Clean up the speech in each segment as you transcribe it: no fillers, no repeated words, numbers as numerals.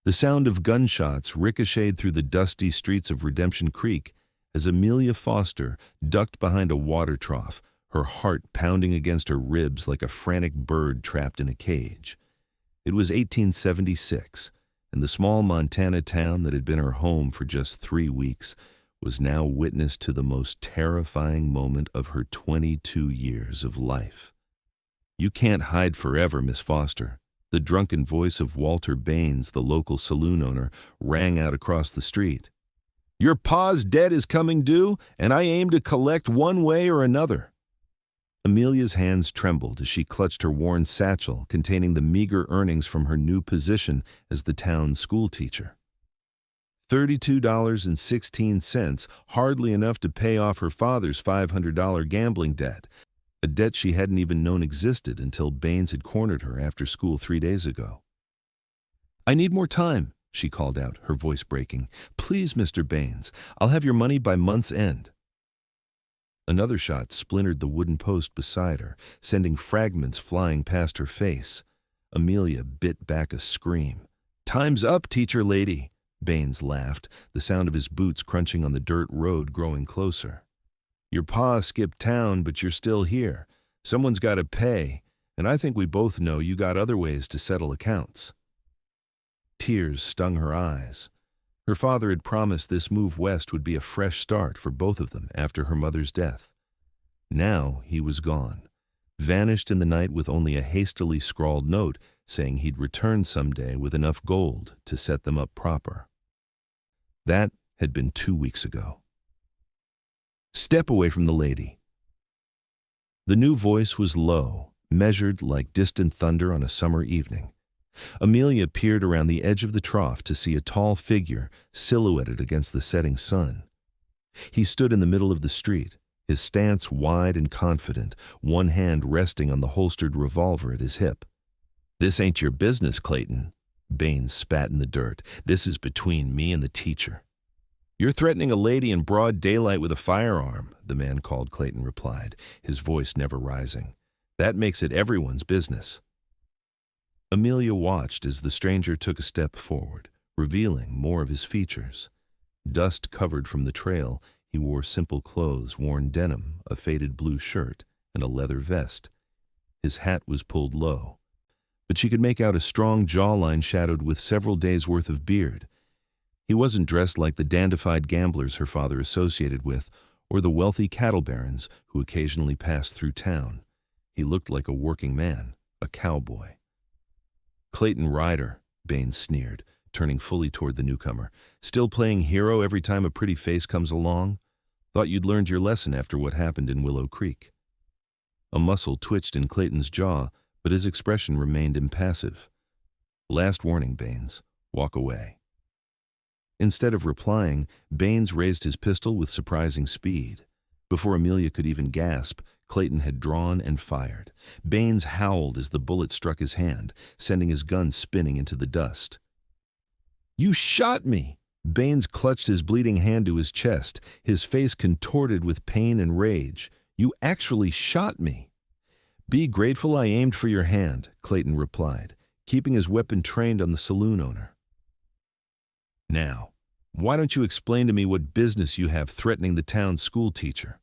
The sound of gunshots ricocheted through the dusty streets of Redemption Creek as Amelia Foster ducked behind a water trough, her heart pounding against her ribs like a frantic bird trapped in a cage. It was 1876, and the small Montana town that had been her home for just 3 weeks was now witness to the most terrifying moment of her 22 years of life. "You can't hide forever, Miss Foster." The drunken voice of Walter Baines, the local saloon owner, rang out across the street. "Your pa's debt is coming due, and I aim to collect one way or another." Amelia's hands trembled as she clutched her worn satchel containing the meager earnings from her new position as the town schoolteacher. $32.16, hardly enough to pay off her father's $500 gambling debt, a debt she hadn't even known existed until Baines had cornered her after school 3 days ago. "I need more time," she called out, her voice breaking. "Please, Mr. Baines, I'll have your money by month's end." Another shot splintered the wooden post beside her, sending fragments flying past her face. Amelia bit back a scream. "Time's up, teacher lady," Baines laughed, the sound of his boots crunching on the dirt road growing closer. "Your pa skipped town, but you're still here. Someone's got to pay, and I think we both know you got other ways to settle accounts." Tears stung her eyes. Her father had promised this move west would be a fresh start for both of them after her mother's death. Now he was gone, vanished in the night with only a hastily scrawled note saying he'd return someday with enough gold to set them up proper. That had been 2 weeks ago. "Step away from the lady." The new voice was low, measured like distant thunder on a summer evening. Amelia peered around the edge of the trough to see a tall figure silhouetted against the setting sun. He stood in the middle of the street, his stance wide and confident, one hand resting on the holstered revolver at his hip. "This ain't your business, Clayton." Baines spat in the dirt. "This is between me and the teacher." "You're threatening a lady in broad daylight with a firearm," the man called Clayton replied, his voice never rising. "That makes it everyone's business." Amelia watched as the stranger took a step forward, revealing more of his features. Dust covered from the trail, he wore simple clothes, worn denim, a faded blue shirt, and a leather vest. His hat was pulled low, but she could make out a strong jawline shadowed with several days' worth of beard. He wasn't dressed like the dandified gamblers her father associated with, or the wealthy cattle barons who occasionally passed through town. He looked like a working man, a cowboy. "Clayton Ryder," Baines sneered, turning fully toward the newcomer. "Still playing hero every time a pretty face comes along? Thought you'd learned your lesson after what happened in Willow Creek." A muscle twitched in Clayton's jaw, but his expression remained impassive. "Last warning, Baines. Walk away." Instead of replying, Baines raised his pistol with surprising speed. Before Amelia could even gasp, Clayton had drawn and fired. Baines howled as the bullet struck his hand, sending his gun spinning into the dust. "You shot me!" Baines clutched his bleeding hand to his chest, his face contorted with pain and rage. "You actually shot me." "Be grateful I aimed for your hand," Clayton replied, keeping his weapon trained on the saloon owner. "Now, why don't you explain to me what business you have threatening the town schoolteacher?"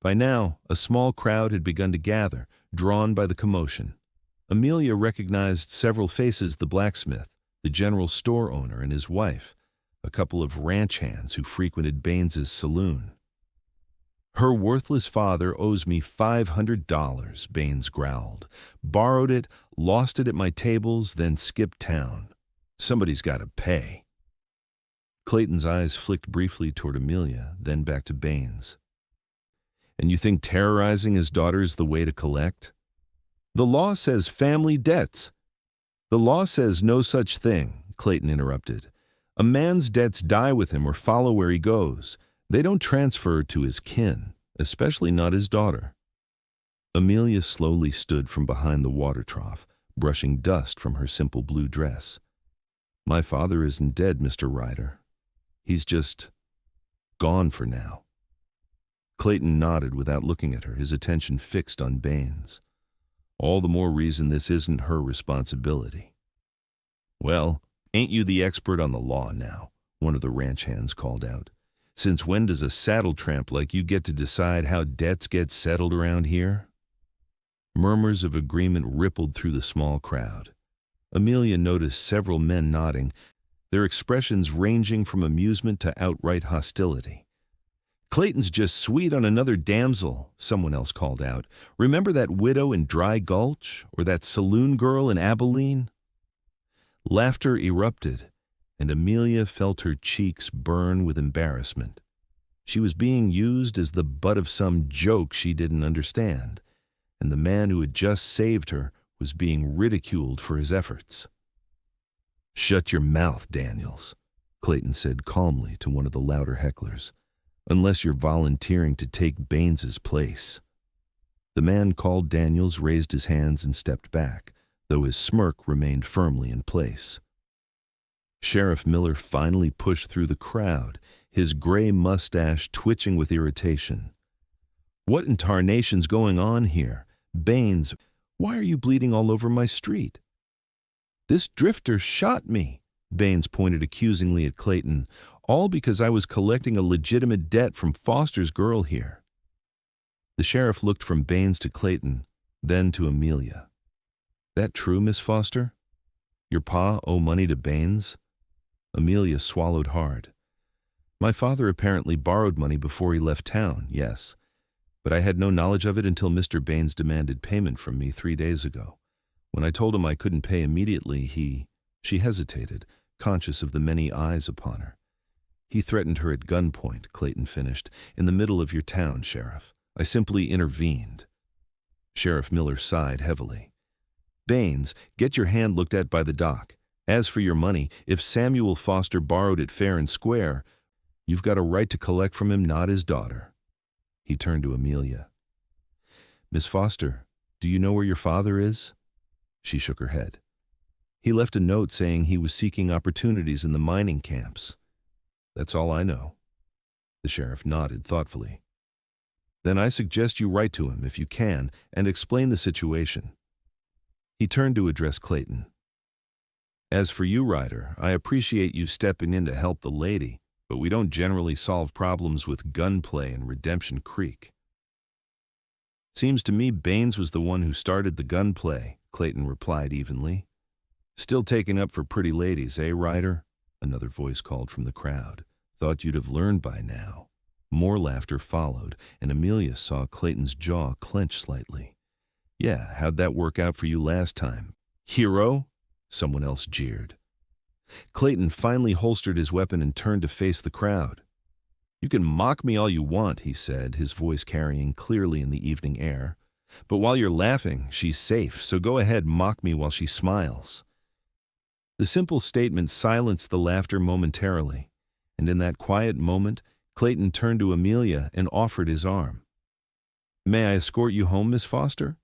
By now, a small crowd had begun to gather, drawn by the commotion. Amelia recognized several faces: the blacksmith, the general store owner and his wife, a couple of ranch hands who frequented Baines's saloon. "Her worthless father owes me $500, Baines growled. "Borrowed it, lost it at my tables, then skipped town. Somebody's got to pay." Clayton's eyes flicked briefly toward Amelia, then back to Baines. "And you think terrorizing his daughter is the way to collect?" "The law says family debts." "The law says no such thing," Clayton interrupted. "A man's debts die with him or follow where he goes. They don't transfer to his kin, especially not his daughter." Amelia slowly stood from behind the water trough, brushing dust from her simple blue dress. "My father isn't dead, Mr. Ryder. He's just gone for now." Clayton nodded without looking at her, his attention fixed on Baines. "All the more reason this isn't her responsibility." Well, ain't you the expert on the law now? One of the ranch hands called out. Since when does a saddle tramp like you get to decide how debts get settled around here? Murmurs of agreement rippled through the small crowd. Amelia noticed several men nodding, their expressions ranging from amusement to outright hostility. Clayton's just sweet on another damsel, someone else called out. Remember that widow in Dry Gulch, or that saloon girl in Abilene? Laughter erupted, and Amelia felt her cheeks burn with embarrassment. She was being used as the butt of some joke she didn't understand, and the man who had just saved her was being ridiculed for his efforts. "Shut your mouth, Daniels," Clayton said calmly to one of the louder hecklers, "unless you're volunteering to take Baines's place." The man called Daniels raised his hands and stepped back, though his smirk remained firmly in place. Sheriff Miller finally pushed through the crowd, his gray mustache twitching with irritation. "What in tarnation's going on here? Baines, why are you bleeding all over my street?" "This drifter shot me," Baines pointed accusingly at Clayton, "all because I was collecting a legitimate debt from Foster's girl here." The sheriff looked from Baines to Clayton, then to Amelia. "That true, Miss Foster? Your pa owe money to Baines?" Amelia swallowed hard. "My father apparently borrowed money before he left town, yes. But I had no knowledge of it until Mr. Baines demanded payment from me 3 days ago. When I told him I couldn't pay immediately, She hesitated, conscious of the many eyes upon her. "He threatened her at gunpoint," Clayton finished, "in the middle of your town, Sheriff. I simply intervened." Sheriff Miller sighed heavily. "Baines, get your hand looked at by the doc. As for your money, if Samuel Foster borrowed it fair and square, you've got a right to collect from him, not his daughter." He turned to Amelia. "Miss Foster, do you know where your father is?" She shook her head. "He left a note saying he was seeking opportunities in the mining camps. That's all I know." The sheriff nodded thoughtfully. "Then I suggest you write to him, if you can, and explain the situation." He turned to address Clayton. "As for you, Ryder, I appreciate you stepping in to help the lady, but we don't generally solve problems with gunplay in Redemption Creek." "Seems to me Baines was the one who started the gunplay," Clayton replied evenly. "Still taking up for pretty ladies, eh, Ryder?" Another voice called from the crowd. "Thought you'd have learned by now." More laughter followed, and Amelia saw Clayton's jaw clench slightly. "Yeah, how'd that work out for you last time? Hero?" Someone else jeered. Clayton finally holstered his weapon and turned to face the crowd. "You can mock me all you want," he said, his voice carrying clearly in the evening air. "But while you're laughing, she's safe, so go ahead, mock me while she smiles." The simple statement silenced the laughter momentarily, and in that quiet moment, Clayton turned to Amelia and offered his arm. "May I escort you home, Miss Foster?"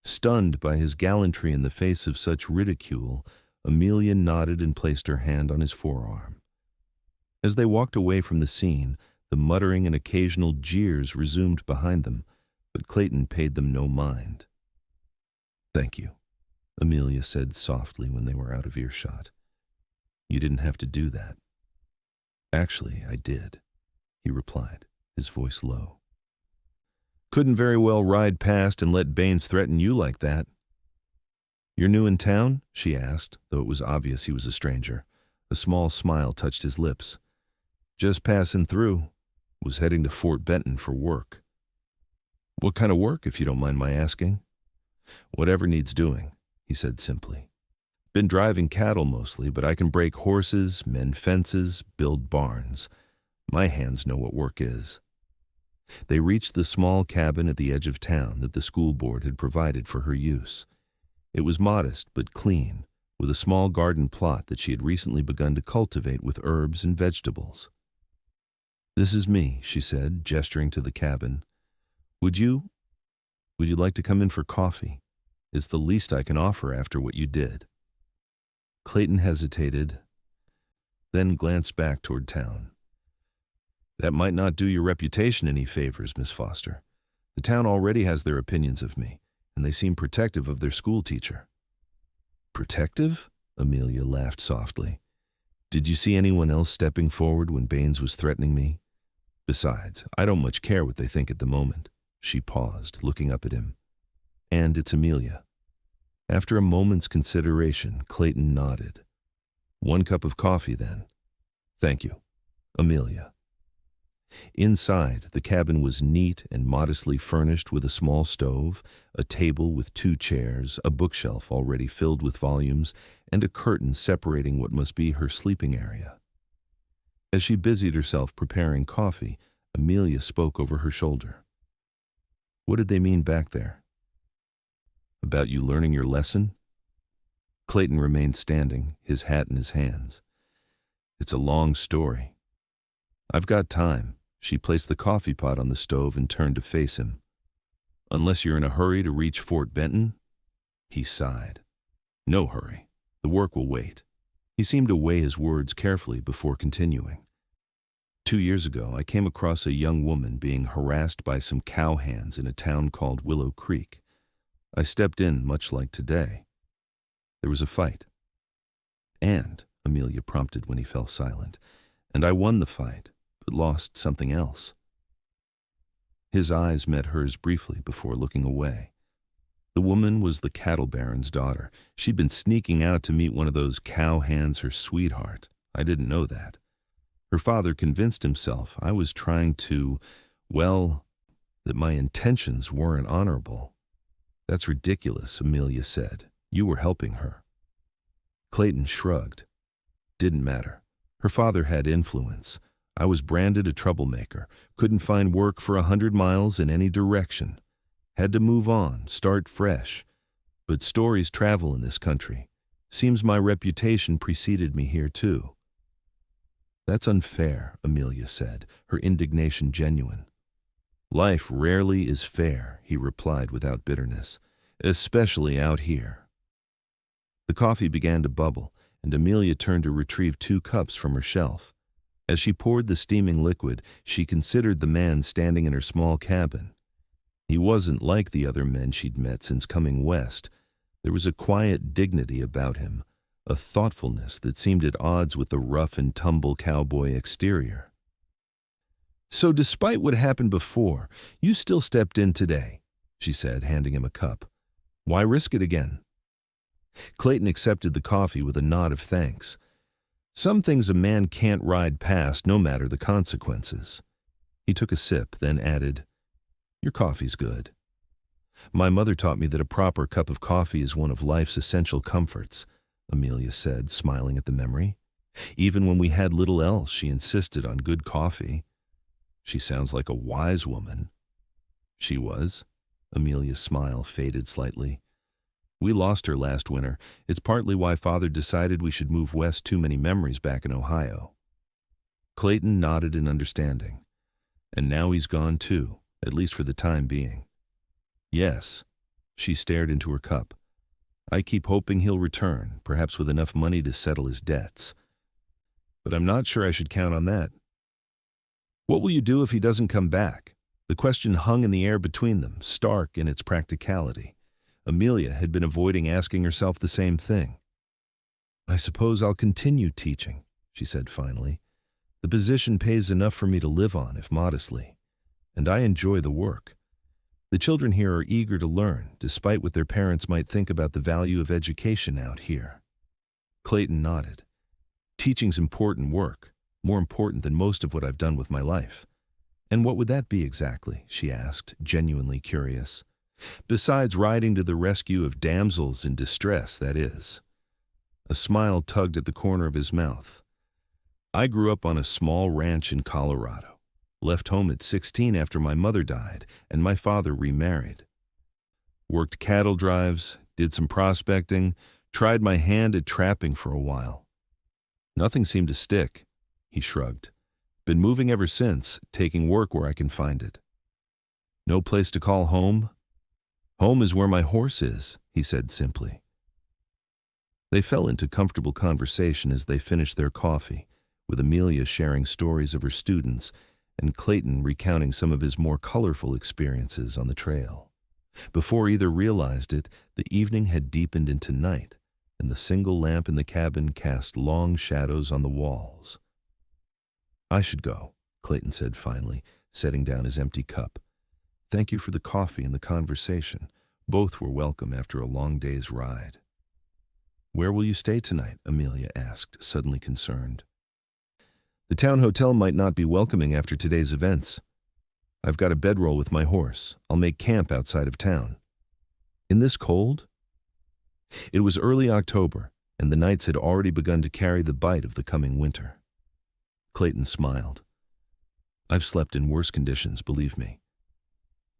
Stunned by his gallantry in the face of such ridicule, Amelia nodded and placed her hand on his forearm. As they walked away from the scene, the muttering and occasional jeers resumed behind them, but Clayton paid them no mind. "Thank you," Amelia said softly when they were out of earshot. "You didn't have to do that." "Actually, I did," he replied, his voice low. "Couldn't very well ride past and let Baines threaten you like that." "You're new in town?" she asked, though it was obvious he was a stranger. A small smile touched his lips. "Just passing through. Was heading to Fort Benton for work." "What kind of work, if you don't mind my asking?" "Whatever needs doing," he said simply. "Been driving cattle mostly, but I can break horses, mend fences, build barns. My hands know what work is." They reached the small cabin at the edge of town that the school board had provided for her use. It was modest but clean, with a small garden plot that she had recently begun to cultivate with herbs and vegetables. "This is me," she said, gesturing to the cabin. Would you like to come in for coffee? It's the least I can offer after what you did." Clayton hesitated, then glanced back toward town. "That might not do your reputation any favors, Miss Foster. The town already has their opinions of me, and they seem protective of their schoolteacher." "Protective?" Amelia laughed softly. Did you see anyone else stepping forward when Baines was threatening me? Besides, I don't much care what they think at the moment. She paused, looking up at him. And it's Amelia. After a moment's consideration, Clayton nodded. 1 cup of coffee, then. Thank you. Amelia. Inside, the cabin was neat and modestly furnished with a small stove, a table with 2 chairs, a bookshelf already filled with volumes, and a curtain separating what must be her sleeping area. As she busied herself preparing coffee, Amelia spoke over her shoulder. What did they mean back there? About you learning your lesson? Clayton remained standing, his hat in his hands. It's a long story. I've got time. She placed the coffee pot on the stove and turned to face him. Unless you're in a hurry to reach Fort Benton? He sighed. No hurry. The work will wait. He seemed to weigh his words carefully before continuing. 2 years ago, I came across a young woman being harassed by some cowhands in a town called Willow Creek. I stepped in much like today. There was a fight. And, Amelia prompted when he fell silent, and I won the fight, but lost something else. His eyes met hers briefly before looking away. The woman was the cattle baron's daughter. She'd been sneaking out to meet one of those cowhands, her sweetheart. I didn't know that. Her father convinced himself I was trying to, well, that my intentions weren't honorable. That's ridiculous, Amelia said. You were helping her. Clayton shrugged. Didn't matter. Her father had influence. I was branded a troublemaker, couldn't find work for 100 miles in any direction. Had to move on, start fresh. But stories travel in this country. Seems my reputation preceded me here too. That's unfair, Amelia said, her indignation genuine. Life rarely is fair, he replied without bitterness, especially out here. The coffee began to bubble, and Amelia turned to retrieve 2 cups from her shelf. As she poured the steaming liquid, she considered the man standing in her small cabin. He wasn't like the other men she'd met since coming west. There was a quiet dignity about him, a thoughtfulness that seemed at odds with the rough-and-tumble cowboy exterior. So despite what happened before, you still stepped in today, she said, handing him a cup. Why risk it again? Clayton accepted the coffee with a nod of thanks. Some things a man can't ride past, no matter the consequences. He took a sip, then added, Your coffee's good. My mother taught me that a proper cup of coffee is one of life's essential comforts, Amelia said, smiling at the memory. Even when we had little else, she insisted on good coffee. She sounds like a wise woman. She was. Amelia's smile faded slightly. We lost her last winter. It's partly why Father decided we should move west. Too many memories back in Ohio. Clayton nodded in understanding. And now he's gone too, at least for the time being. Yes. She stared into her cup. I keep hoping he'll return, perhaps with enough money to settle his debts. But I'm not sure I should count on that. What will you do if he doesn't come back? The question hung in the air between them, stark in its practicality. Amelia had been avoiding asking herself the same thing. I suppose I'll continue teaching, she said finally. The position pays enough for me to live on, if modestly. And I enjoy the work. The children here are eager to learn, despite what their parents might think about the value of education out here. Clayton nodded. Teaching's important work, more important than most of what I've done with my life. And what would that be exactly? She asked, genuinely curious. Besides riding to the rescue of damsels in distress, that is. A smile tugged at the corner of his mouth. I grew up on a small ranch in Colorado. Left home at 16 after my mother died, and my father remarried. Worked cattle drives, did some prospecting, tried my hand at trapping for a while. Nothing seemed to stick, he shrugged. Been moving ever since, taking work where I can find it. No place to call home? Home is where my horse is, he said simply. They fell into comfortable conversation as they finished their coffee, with Amelia sharing stories of her students and Clayton recounting some of his more colorful experiences on the trail. Before either realized it, the evening had deepened into night, and the single lamp in the cabin cast long shadows on the walls. "I should go," Clayton said finally, setting down his empty cup. "Thank you for the coffee and the conversation. Both were welcome after a long day's ride." "Where will you stay tonight?" Amelia asked, suddenly concerned. "The town hotel might not be welcoming after today's events. I've got a bedroll with my horse. I'll make camp outside of town." "In this cold?" It was early October, and the nights had already begun to carry the bite of the coming winter. Clayton smiled. "I've slept in worse conditions, believe me."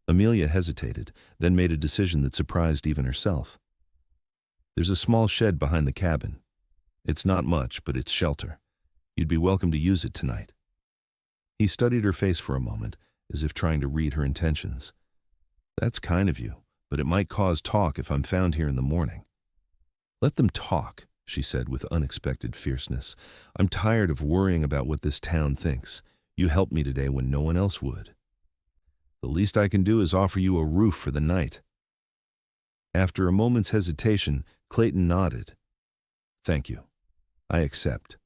Amelia hesitated, then made a decision that surprised even herself. "There's a small shed behind the cabin. It's not much, but it's shelter. You'd be welcome to use it tonight." He studied her face for a moment, as if trying to read her intentions. "That's kind of you, but it might cause talk if I'm found here in the morning." "Let them talk," she said with unexpected fierceness. "I'm tired of worrying about what this town thinks. You helped me today when no one else would. The least I can do is offer you a roof for the night." After a moment's hesitation, Clayton nodded. "Thank you. I accept."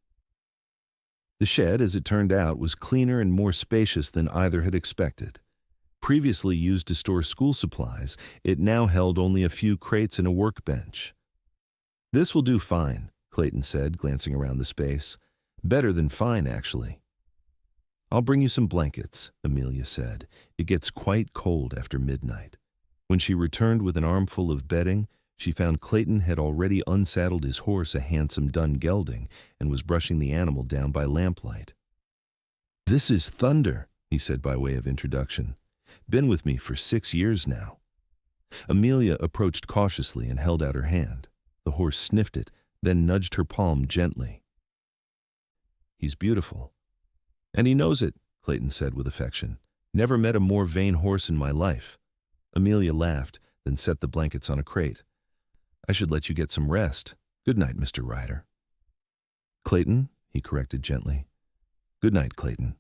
The shed, as it turned out, was cleaner and more spacious than either had expected. Previously used to store school supplies, it now held only a few crates and a workbench. "This will do fine," Clayton said, glancing around the space. "Better than fine, actually." "I'll bring you some blankets," Amelia said. "It gets quite cold after midnight." When she returned with an armful of bedding, she found Clayton had already unsaddled his horse, a handsome dun gelding, and was brushing the animal down by lamplight. "This is Thunder," he said by way of introduction. "Been with me for 6 years now." Amelia approached cautiously and held out her hand. The horse sniffed it, then nudged her palm gently. "He's beautiful." "And he knows it," Clayton said with affection. "Never met a more vain horse in my life." Amelia laughed, then set the blankets on a crate. "I should let you get some rest. Good night, Mr. Ryder." "Clayton," he corrected gently. "Good night, Clayton."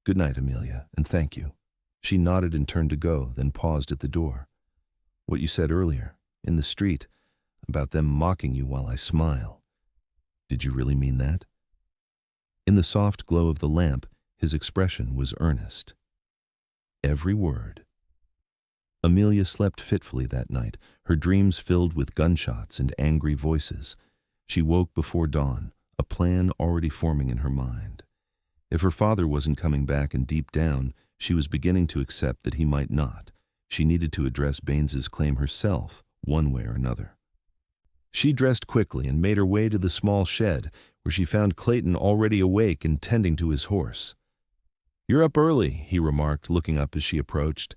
"Good night, Amelia, and thank you." She nodded and turned to go, then paused at the door. "What you said earlier, in the street, about them mocking you while I smile. Did you really mean that?" In the soft glow of the lamp, his expression was earnest. "Every word." Amelia slept fitfully that night, her dreams filled with gunshots and angry voices. She woke before dawn, a plan already forming in her mind. If her father wasn't coming back, and deep down, she was beginning to accept that he might not, she needed to address Baines's claim herself, one way or another. She dressed quickly and made her way to the small shed, where she found Clayton already awake and tending to his horse. "You're up early," he remarked, looking up as she approached.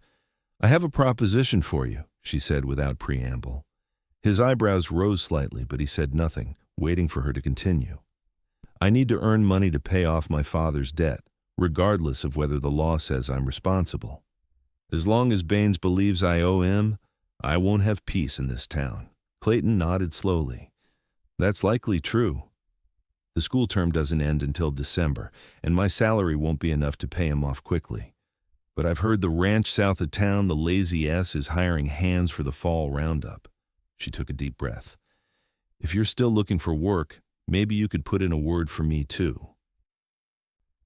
"I have a proposition for you," she said without preamble. His eyebrows rose slightly, but he said nothing, waiting for her to continue. "I need to earn money to pay off my father's debt, regardless of whether the law says I'm responsible. As long as Baines believes I owe him, I won't have peace in this town." Clayton nodded slowly. "That's likely true. The school term doesn't end until December, and my salary won't be enough to pay him off quickly. But I've heard the ranch south of town, the Lazy S, is hiring hands for the fall roundup." She took a deep breath. "If you're still looking for work, maybe you could put in a word for me too.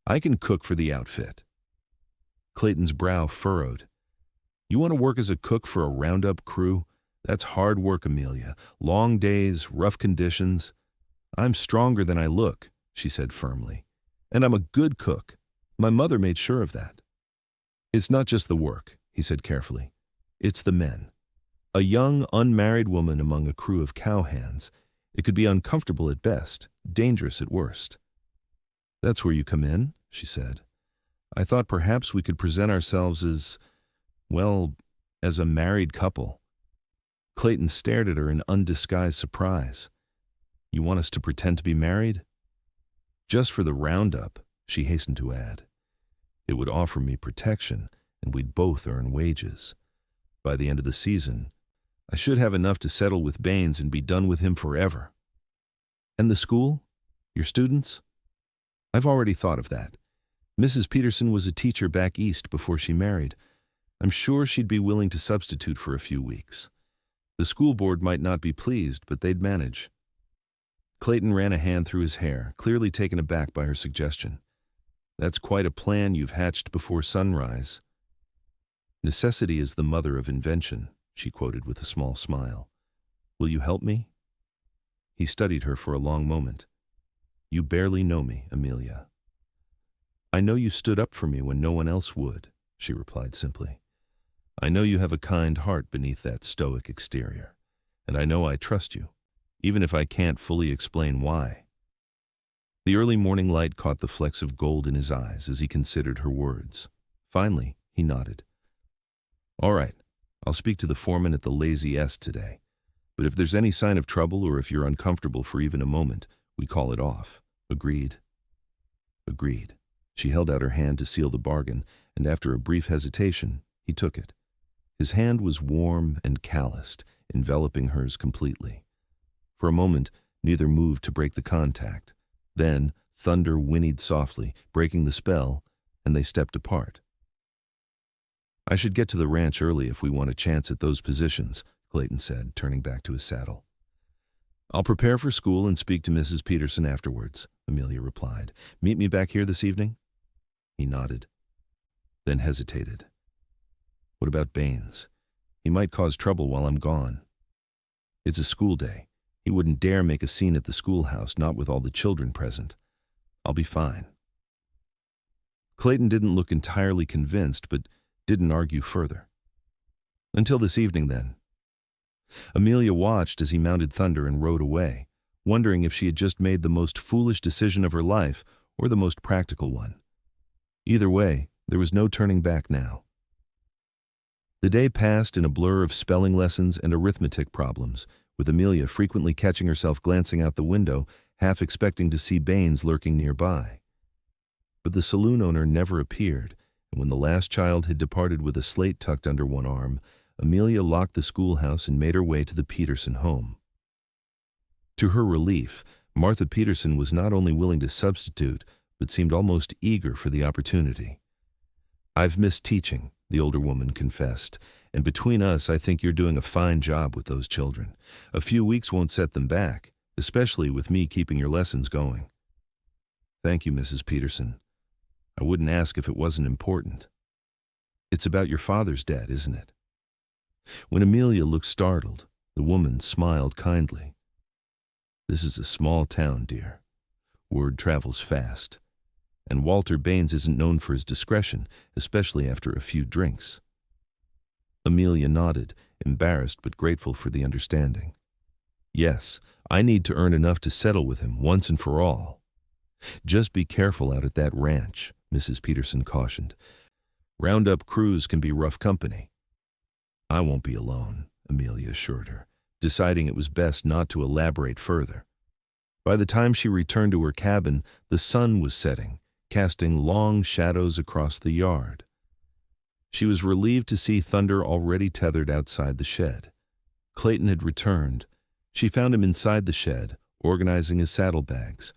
I can cook for the outfit." Clayton's brow furrowed. "You want to work as a cook for a roundup crew? That's hard work, Amelia. Long days, rough conditions." "I'm stronger than I look," she said firmly. "And I'm a good cook. My mother made sure of that." "It's not just the work," he said carefully. "It's the men. A young, unmarried woman among a crew of cowhands. It could be uncomfortable at best, dangerous at worst." "That's where you come in," she said. "I thought perhaps we could present ourselves as, well, as a married couple." Clayton stared at her in undisguised surprise. "You want us to pretend to be married?" "Just for the roundup," she hastened to add. "It would offer me protection, and we'd both earn wages. By the end of the season, I should have enough to settle with Baines and be done with him forever." "And the school? Your students?" "I've already thought of that. Mrs. Peterson was a teacher back east before she married. I'm sure she'd be willing to substitute for a few weeks. The school board might not be pleased, but they'd manage. Clayton ran a hand through his hair, clearly taken aback by her suggestion. That's quite a plan you've hatched before sunrise. Necessity is the mother of invention, she quoted with a small smile. Will you help me? He studied her for a long moment. You barely know me, Amelia. I know you stood up for me when no one else would, she replied simply. I know you have a kind heart beneath that stoic exterior, and I know I trust you, even if I can't fully explain why. The early morning light caught the flecks of gold in his eyes as he considered her words. Finally, he nodded. All right, I'll speak to the foreman at the Lazy S today, but if there's any sign of trouble or if you're uncomfortable for even a moment, we call it off. Agreed? Agreed. She held out her hand to seal the bargain, and after a brief hesitation, he took it. His hand was warm and calloused, enveloping hers completely. For a moment, neither moved to break the contact. Then, thunder whinnied softly, breaking the spell, and they stepped apart. I should get to the ranch early if we want a chance at those positions, Clayton said, turning back to his saddle. I'll prepare for school and speak to Mrs. Peterson afterwards, Amelia replied. Meet me back here this evening? He nodded, then hesitated. What about Baines? He might cause trouble while I'm gone. It's a school day. He wouldn't dare make a scene at the schoolhouse, not with all the children present. I'll be fine. Clayton didn't look entirely convinced, but didn't argue further. Until this evening, then. Amelia watched as he mounted Thunder and rode away, wondering if she had just made the most foolish decision of her life or the most practical one. Either way, there was no turning back now. The day passed in a blur of spelling lessons and arithmetic problems, with Amelia frequently catching herself glancing out the window, half expecting to see Baines lurking nearby. But the saloon owner never appeared, and when the last child had departed with a slate tucked under one arm, Amelia locked the schoolhouse and made her way to the Peterson home. To her relief, Martha Peterson was not only willing to substitute, but seemed almost eager for the opportunity. I've missed teaching, the older woman confessed, and between us I think you're doing a fine job with those children. A few weeks won't set them back, especially with me keeping your lessons going. Thank you, Mrs. Peterson. I wouldn't ask if it wasn't important. It's about your father's debt, isn't it? When Amelia looked startled, the woman smiled kindly. This is a small town, dear. Word travels fast. And Walter Baines isn't known for his discretion, especially after a few drinks. Amelia nodded, embarrassed but grateful for the understanding. Yes, I need to earn enough to settle with him once and for all. Just be careful out at that ranch, Mrs. Peterson cautioned. Roundup crews can be rough company. I won't be alone, Amelia assured her, deciding it was best not to elaborate further. By the time she returned to her cabin, the sun was setting, casting long shadows across the yard. She was relieved to see Thunder already tethered outside the shed. Clayton had returned. She found him inside the shed, organizing his saddlebags.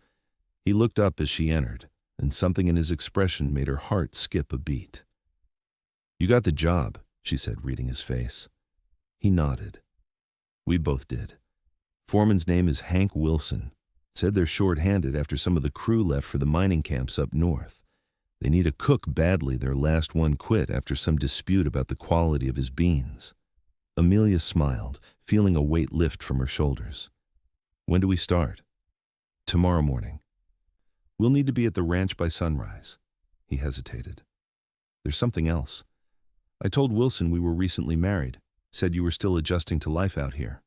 He looked up as she entered, and something in his expression made her heart skip a beat. You got the job, she said, reading his face. He nodded. We both did. Foreman's name is Hank Wilson. Said they're short-handed after some of the crew left for the mining camps up north. They need a cook badly. Their last one quit after some dispute about the quality of his beans. Amelia smiled, feeling a weight lift from her shoulders. When do we start? Tomorrow morning. We'll need to be at the ranch by sunrise. He hesitated. There's something else. I told Wilson we were recently married. Said you were still adjusting to life out here.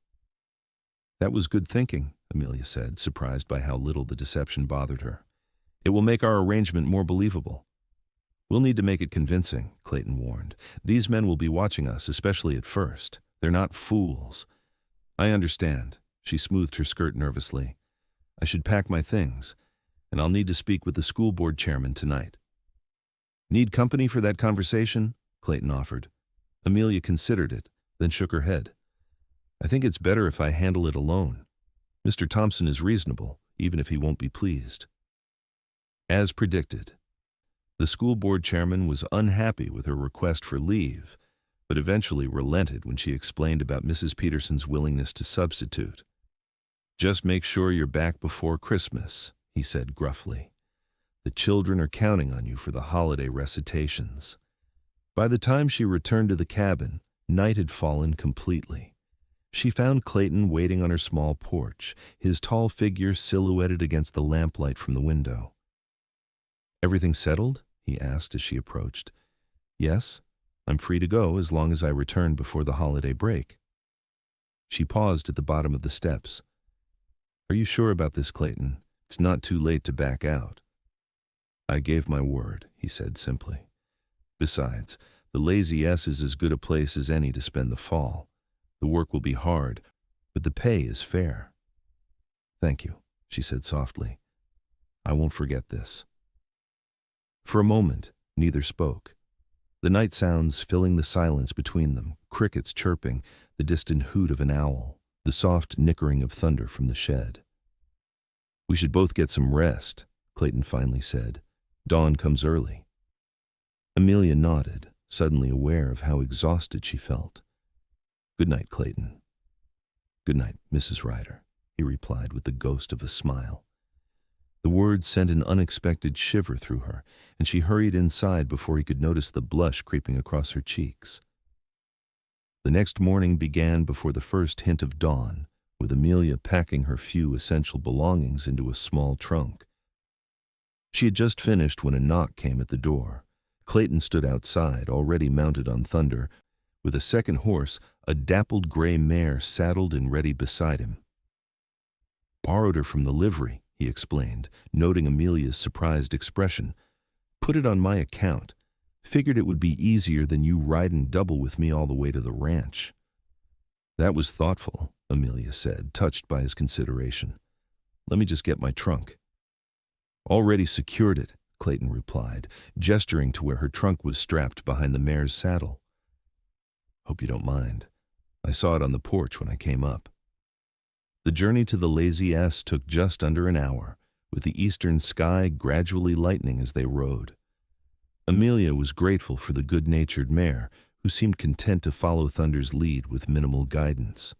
That was good thinking, Amelia said, surprised by how little the deception bothered her. It will make our arrangement more believable. We'll need to make it convincing, Clayton warned. These men will be watching us, especially at first. They're not fools. I understand. She smoothed her skirt nervously. I should pack my things, and I'll need to speak with the school board chairman tonight. Need company for that conversation? Clayton offered. Amelia considered it, then shook her head. I think it's better if I handle it alone. Mr. Thompson is reasonable, even if he won't be pleased. As predicted, the school board chairman was unhappy with her request for leave, but eventually relented when she explained about Mrs. Peterson's willingness to substitute. "Just make sure you're back before Christmas," he said gruffly. "The children are counting on you for the holiday recitations." By the time she returned to the cabin, night had fallen completely. She found Clayton waiting on her small porch, his tall figure silhouetted against the lamplight from the window. "Everything settled?" he asked as she approached. "Yes, I'm free to go as long as I return before the holiday break." She paused at the bottom of the steps. "Are you sure about this, Clayton? It's not too late to back out." "I gave my word," he said simply. "Besides, the Lazy S is as good a place as any to spend the fall. The work will be hard, but the pay is fair." "Thank you," she said softly. "I won't forget this." For a moment, neither spoke. The night sounds filling the silence between them, crickets chirping, the distant hoot of an owl, the soft nickering of thunder from the shed. "We should both get some rest," Clayton finally said. "Dawn comes early." Amelia nodded, suddenly aware of how exhausted she felt. "Good night, Clayton." "Good night, Mrs. Ryder," he replied with the ghost of a smile. The words sent an unexpected shiver through her, and she hurried inside before he could notice the blush creeping across her cheeks. The next morning began before the first hint of dawn, with Amelia packing her few essential belongings into a small trunk. She had just finished when a knock came at the door. Clayton stood outside, already mounted on Thunder, with a second horse, a dappled gray mare saddled and ready beside him. "Borrowed her from the livery," he explained, noting Amelia's surprised expression. "Put it on my account. Figured it would be easier than you riding double with me all the way to the ranch." "That was thoughtful," Amelia said, touched by his consideration. "Let me just get my trunk." "Already secured it," Clayton replied, gesturing to where her trunk was strapped behind the mare's saddle. "Hope you don't mind. I saw it on the porch when I came up." The journey to the Lazy S took just under an hour, with the eastern sky gradually lightening as they rode. Amelia was grateful for the good-natured mare, who seemed content to follow Thunder's lead with minimal guidance.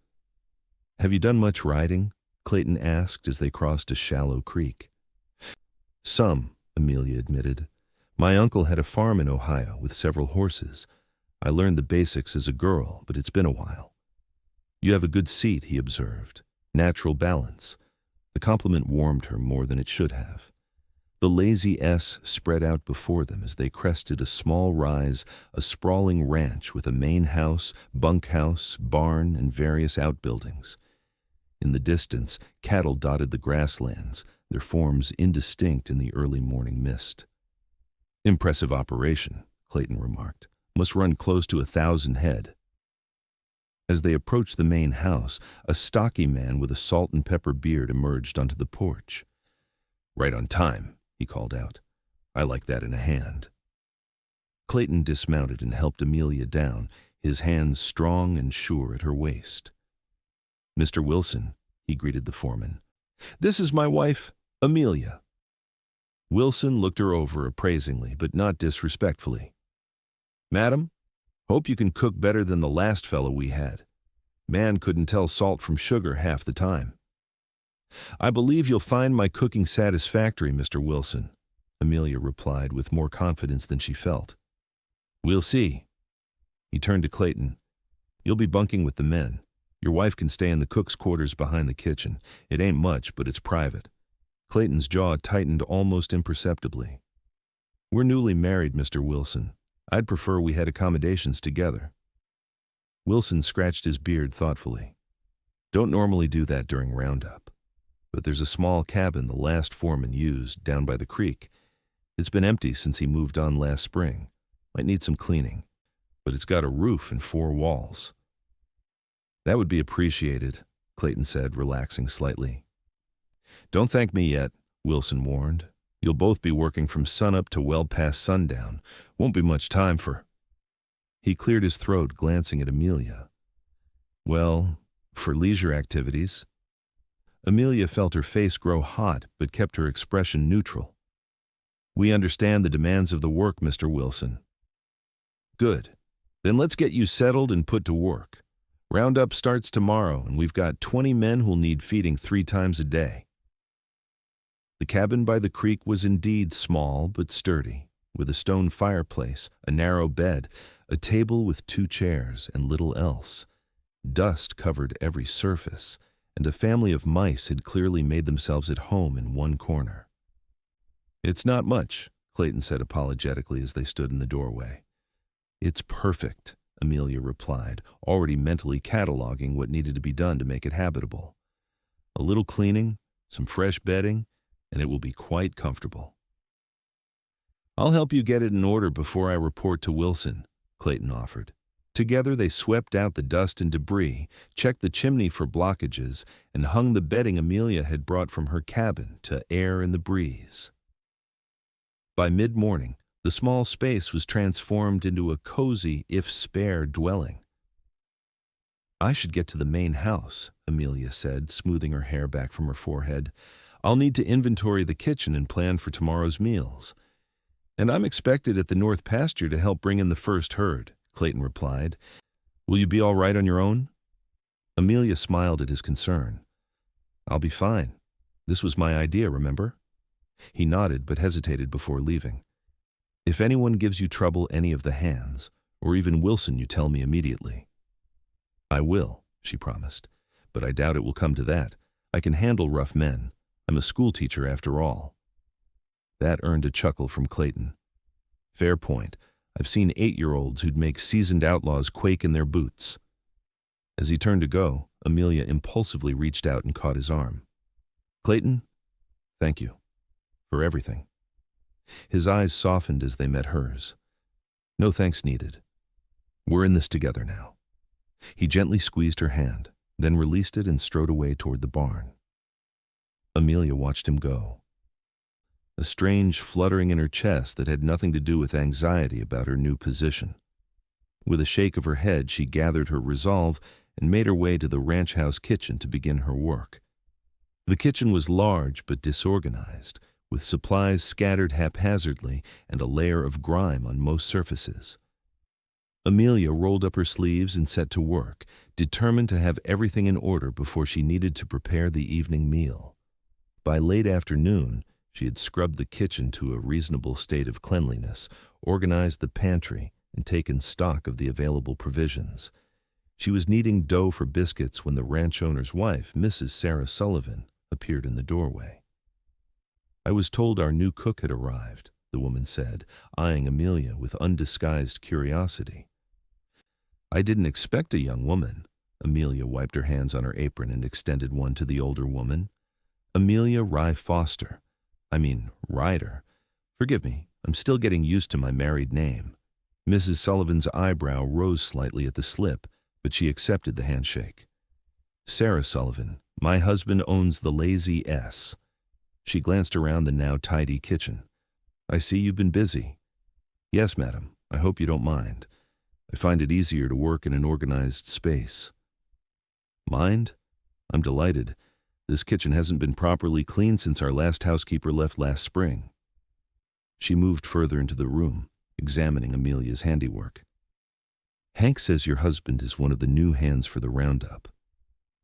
"Have you done much riding?" Clayton asked as they crossed a shallow creek. "Some," Amelia admitted. "My uncle had a farm in Ohio with several horses. I learned the basics as a girl, but it's been a while." "You have a good seat," he observed. "Natural balance." The compliment warmed her more than it should have. The Lazy S spread out before them as they crested a small rise, a sprawling ranch with a main house, bunkhouse, barn, and various outbuildings. In the distance, cattle dotted the grasslands, their forms indistinct in the early morning mist. "Impressive operation," Clayton remarked. "Must run close to 1,000 head." As they approached the main house, a stocky man with a salt and pepper beard emerged onto the porch. "Right on time," he called out. "I like that in a hand." Clayton dismounted and helped Amelia down, his hands strong and sure at her waist. "Mr. Wilson," he greeted the foreman. "This is my wife, Amelia." Wilson looked her over appraisingly, but not disrespectfully. "Madam, hope you can cook better than the last fellow we had. Man couldn't tell salt from sugar half the time." "I believe you'll find my cooking satisfactory, Mr. Wilson," Amelia replied with more confidence than she felt. "We'll see." He turned to Clayton. "You'll be bunking with the men. Your wife can stay in the cook's quarters behind the kitchen. It ain't much, but it's private." Clayton's jaw tightened almost imperceptibly. "We're newly married, Mr. Wilson. I'd prefer we had accommodations together." Wilson scratched his beard thoughtfully. "Don't normally do that during roundup. But there's a small cabin the last foreman used down by the creek. It's been empty since he moved on last spring. Might need some cleaning. But it's got a roof and 4 walls." "That would be appreciated," Clayton said, relaxing slightly. "Don't thank me yet," Wilson warned. "You'll both be working from sunup to well past sundown. Won't be much time for—" He cleared his throat, glancing at Amelia. "Well, for leisure activities." Amelia felt her face grow hot, but kept her expression neutral. "We understand the demands of the work, Mr. Wilson." "Good. Then let's get you settled and put to work. Roundup starts tomorrow, and we've got 20 men who'll need feeding 3 times a day. The cabin by the creek was indeed small but sturdy, with a stone fireplace, a narrow bed, a table with 2 chairs, and little else. Dust covered every surface, and a family of mice had clearly made themselves at home in one corner. "It's not much," Clayton said apologetically as they stood in the doorway. "It's perfect," Amelia replied, already mentally cataloging what needed to be done to make it habitable. "A little cleaning, some fresh bedding, and it will be quite comfortable." "I'll help you get it in order before I report to Wilson," Clayton offered. Together they swept out the dust and debris, checked the chimney for blockages, and hung the bedding Amelia had brought from her cabin to air in the breeze. By mid-morning, the small space was transformed into a cozy, if spare, dwelling. "I should get to the main house," Amelia said, smoothing her hair back from her forehead. "I'll need to inventory the kitchen and plan for tomorrow's meals." "And I'm expected at the north pasture to help bring in the first herd," Clayton replied. "Will you be all right on your own?" Amelia smiled at his concern. "I'll be fine. This was my idea, remember?" He nodded but hesitated before leaving. "If anyone gives you trouble, any of the hands, or even Wilson, you tell me immediately." "I will," she promised, "but I doubt it will come to that. I can handle rough men. I'm a schoolteacher after all." That earned a chuckle from Clayton. "Fair point. I've seen 8-year-olds who'd make seasoned outlaws quake in their boots." As he turned to go, Amelia impulsively reached out and caught his arm. "Clayton, thank you. For everything." His eyes softened as they met hers. "No thanks needed. We're in this together now." He gently squeezed her hand, then released it and strode away toward the barn. Amelia watched him go. A strange fluttering in her chest that had nothing to do with anxiety about her new position. With a shake of her head, she gathered her resolve and made her way to the ranch house kitchen to begin her work. The kitchen was large but disorganized, with supplies scattered haphazardly and a layer of grime on most surfaces. Amelia rolled up her sleeves and set to work, determined to have everything in order before she needed to prepare the evening meal. By late afternoon, she had scrubbed the kitchen to a reasonable state of cleanliness, organized the pantry, and taken stock of the available provisions. She was kneading dough for biscuits when the ranch owner's wife, Mrs. Sarah Sullivan, appeared in the doorway. "I was told our new cook had arrived," the woman said, eyeing Amelia with undisguised curiosity. "I didn't expect a young woman." Amelia wiped her hands on her apron and extended one to the older woman. "Amelia Foster. Ryder. Forgive me, I'm still getting used to my married name." Mrs. Sullivan's eyebrow rose slightly at the slip, but she accepted the handshake. "Sarah Sullivan. My husband owns the Lazy S." She glanced around the now tidy kitchen. "I see you've been busy." "Yes, madam. I hope you don't mind. I find it easier to work in an organized space." "Mind? I'm delighted. This kitchen hasn't been properly cleaned since our last housekeeper left last spring." She moved further into the room, examining Amelia's handiwork. "Hank says your husband is one of the new hands for the roundup."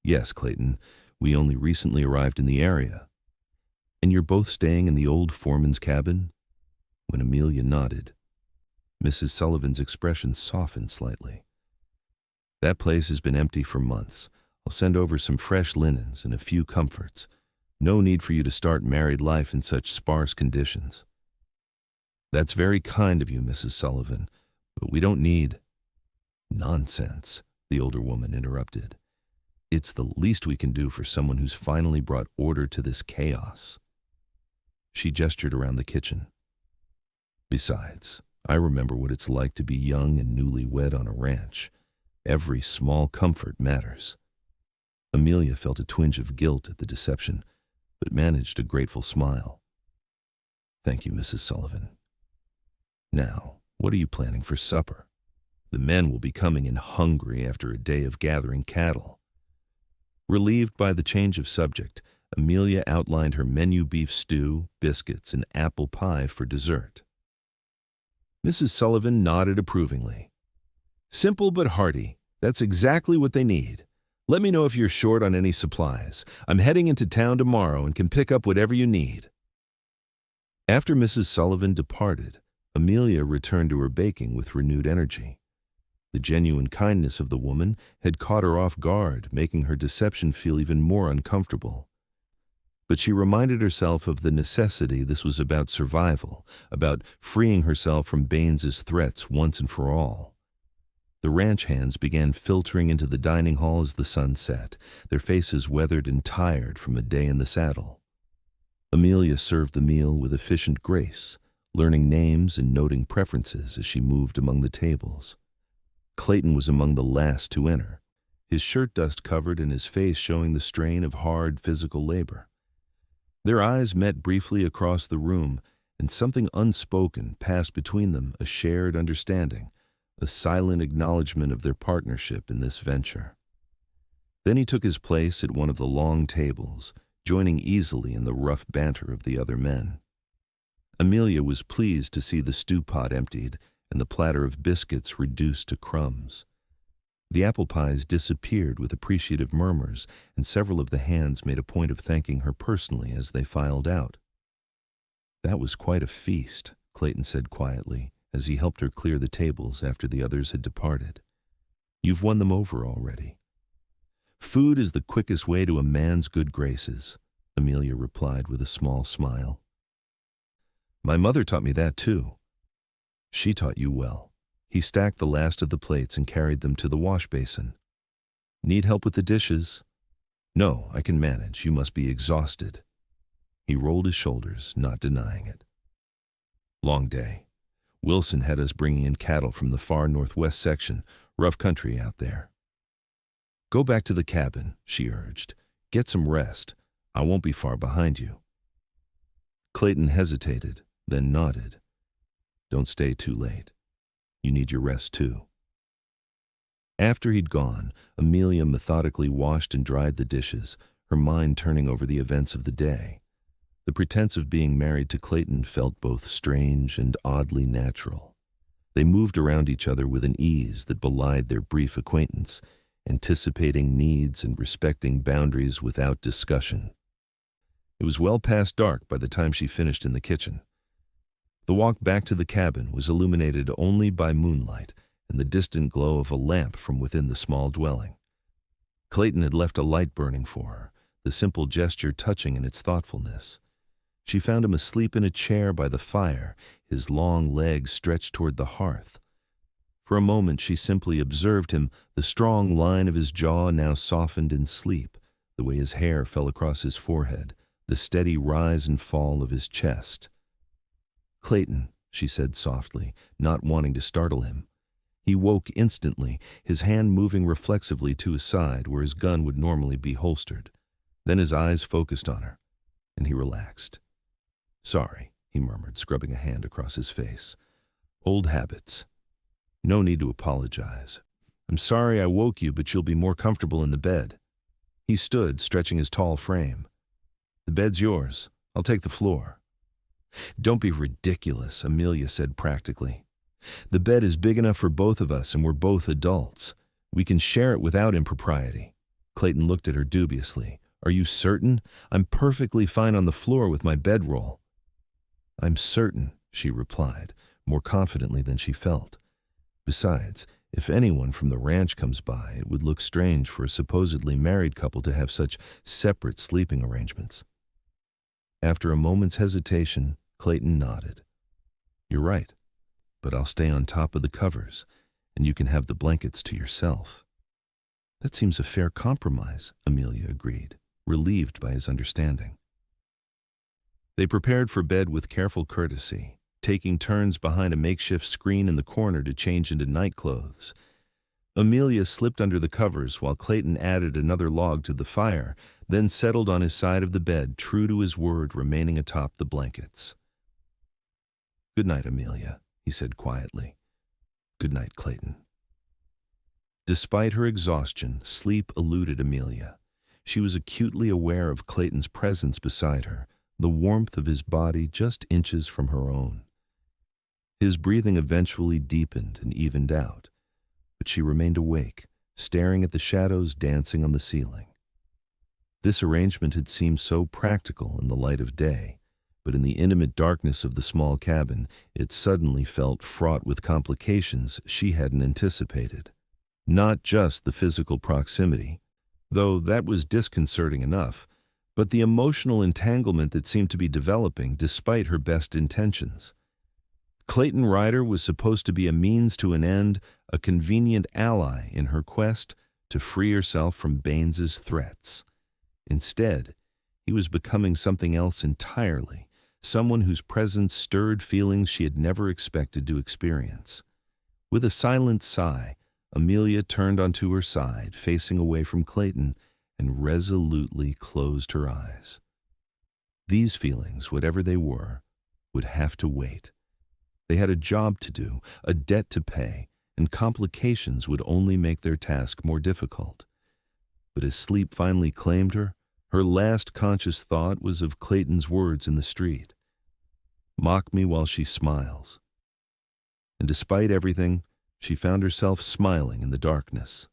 "Yes, Clayton. We only recently arrived in the area." "And you're both staying in the old foreman's cabin?" When Amelia nodded, Mrs. Sullivan's expression softened slightly. "That place has been empty for months. I'll send over some fresh linens and a few comforts. No need for you to start married life in such sparse conditions." "That's very kind of you, Mrs. Sullivan, but we don't need—" "Nonsense," the older woman interrupted. "It's the least we can do for someone who's finally brought order to this chaos." She gestured around the kitchen. "Besides, I remember what it's like to be young and newlywed on a ranch. Every small comfort matters." Amelia felt a twinge of guilt at the deception, but managed a grateful smile. "Thank you, Mrs. Sullivan. Now, what are you planning for supper? The men will be coming in hungry after a day of gathering cattle." Relieved by the change of subject, Amelia outlined her menu: beef stew, biscuits, and apple pie for dessert. Mrs. Sullivan nodded approvingly. Simple but hearty. That's exactly what they need. Let me know if you're short on any supplies. I'm heading into town tomorrow and can pick up whatever you need. After Mrs. Sullivan departed, Amelia returned to her baking with renewed energy. The genuine kindness of the woman had caught her off guard, making her deception feel even more uncomfortable. But she reminded herself of the necessity this was about survival, about freeing herself from Baines's threats once and for all. The ranch hands began filtering into the dining hall as the sun set, their faces weathered and tired from a day in the saddle. Amelia served the meal with efficient grace, learning names and noting preferences as she moved among the tables. Clayton was among the last to enter, his shirt dust covered and his face showing the strain of hard physical labor. Their eyes met briefly across the room, and something unspoken passed between them, a shared understanding, a silent acknowledgement of their partnership in this venture. Then he took his place at one of the long tables, joining easily in the rough banter of the other men. Amelia was pleased to see the stew pot emptied and the platter of biscuits reduced to crumbs. The apple pies disappeared with appreciative murmurs, and several of the hands made a point of thanking her personally as they filed out. "That was quite a feast," Clayton said quietly, as he helped her clear the tables after the others had departed. "You've won them over already." "Food is the quickest way to a man's good graces," Amelia replied with a small smile. "My mother taught me that too." "She taught you well." He stacked the last of the plates and carried them to the wash basin. "Need help with the dishes?" "No, I can manage. You must be exhausted." He rolled his shoulders, not denying it. "Long day. Wilson had us bringing in cattle from the far northwest section, rough country out there." "Go back to the cabin," she urged. "Get some rest. I won't be far behind you." Clayton hesitated, then nodded. "Don't stay too late. You need your rest too." After he'd gone, Amelia methodically washed and dried the dishes, her mind turning over the events of the day. The pretense of being married to Clayton felt both strange and oddly natural. They moved around each other with an ease that belied their brief acquaintance, anticipating needs and respecting boundaries without discussion. It was well past dark by the time she finished in the kitchen. The walk back to the cabin was illuminated only by moonlight and the distant glow of a lamp from within the small dwelling. Clayton had left a light burning for her, the simple gesture touching in its thoughtfulness. She found him asleep in a chair by the fire, his long legs stretched toward the hearth. For a moment she simply observed him, the strong line of his jaw now softened in sleep, the way his hair fell across his forehead, the steady rise and fall of his chest. "Clayton," she said softly, not wanting to startle him. He woke instantly, his hand moving reflexively to his side where his gun would normally be holstered. Then his eyes focused on her, and he relaxed. "Sorry," he murmured, scrubbing a hand across his face. "Old habits. No need to apologize. I'm sorry I woke you, but you'll be more comfortable in the bed." He stood, stretching his tall frame. "The bed's yours. I'll take the floor." "Don't be ridiculous," Amelia said practically. "The bed is big enough for both of us, and we're both adults. We can share it without impropriety." Clayton looked at her dubiously. "Are you certain? I'm perfectly fine on the floor with my bedroll." "I'm certain," she replied, more confidently than she felt. "Besides, if anyone from the ranch comes by, it would look strange for a supposedly married couple to have such separate sleeping arrangements." After a moment's hesitation, Clayton nodded. "You're right, but I'll stay on top of the covers, and you can have the blankets to yourself." "That seems a fair compromise," Amelia agreed, relieved by his understanding. They prepared for bed with careful courtesy, taking turns behind a makeshift screen in the corner to change into nightclothes. Amelia slipped under the covers while Clayton added another log to the fire, then settled on his side of the bed, true to his word, remaining atop the blankets. "Good night, Amelia," he said quietly. "Good night, Clayton." Despite her exhaustion, sleep eluded Amelia. She was acutely aware of Clayton's presence beside her, the warmth of his body just inches from her own. His breathing eventually deepened and evened out, but but she remained awake, staring at the shadows dancing on the ceiling. This arrangement had seemed so practical in the light of day, but in the intimate darkness of the small cabin, it suddenly felt fraught with complications she hadn't anticipated. Not just the physical proximity, though that was disconcerting enough, but the emotional entanglement that seemed to be developing despite her best intentions. Clayton Ryder was supposed to be a means to an end, a convenient ally in her quest to free herself from Baines's threats. Instead, he was becoming something else entirely, someone whose presence stirred feelings she had never expected to experience. With a silent sigh, Amelia turned onto her side, facing away from Clayton, and resolutely closed her eyes. These feelings, whatever they were, would have to wait. They had a job to do, a debt to pay, and complications would only make their task more difficult. But as sleep finally claimed her, her last conscious thought was of Clayton's words in the street. "Mock me while she smiles." And despite everything, she found herself smiling in the darkness.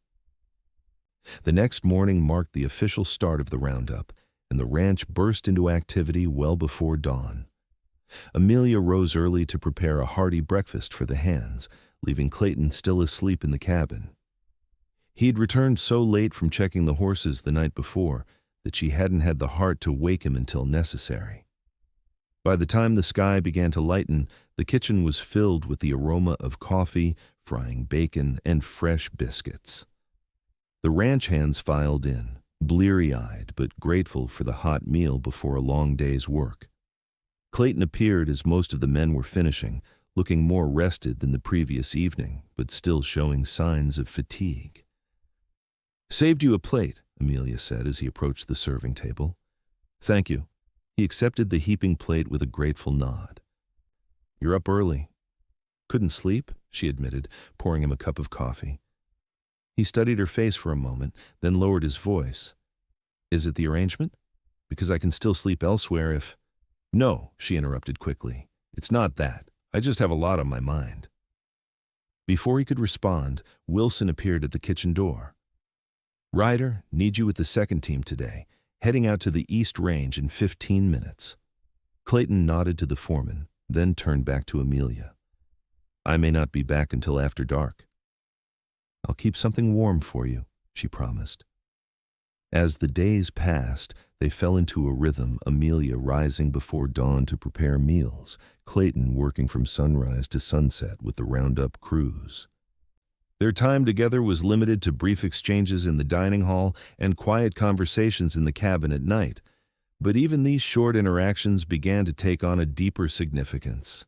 The next morning marked the official start of the roundup, and the ranch burst into activity well before dawn. Amelia rose early to prepare a hearty breakfast for the hands, leaving Clayton still asleep in the cabin. He had returned so late from checking the horses the night before that she hadn't had the heart to wake him until necessary. By the time the sky began to lighten, the kitchen was filled with the aroma of coffee, frying bacon, and fresh biscuits. The ranch hands filed in, bleary-eyed but grateful for the hot meal before a long day's work. Clayton appeared as most of the men were finishing, looking more rested than the previous evening, but still showing signs of fatigue. "Saved you a plate," Amelia said as he approached the serving table. "Thank you." He accepted the heaping plate with a grateful nod. "You're up early." "Couldn't sleep," she admitted, pouring him a cup of coffee. He studied her face for a moment, then lowered his voice. "Is it the arrangement? Because I can still sleep elsewhere if—" "No," she interrupted quickly. "It's not that. I just have a lot on my mind." Before he could respond, Wilson appeared at the kitchen door. "Ryder, need you with the second team today, heading out to the East Range in 15 minutes. Clayton nodded to the foreman, then turned back to Amelia. "I may not be back until after dark." "I'll keep something warm for you," she promised. As the days passed, they fell into a rhythm, Amelia rising before dawn to prepare meals, Clayton working from sunrise to sunset with the roundup crews. Their time together was limited to brief exchanges in the dining hall and quiet conversations in the cabin at night, but even these short interactions began to take on a deeper significance.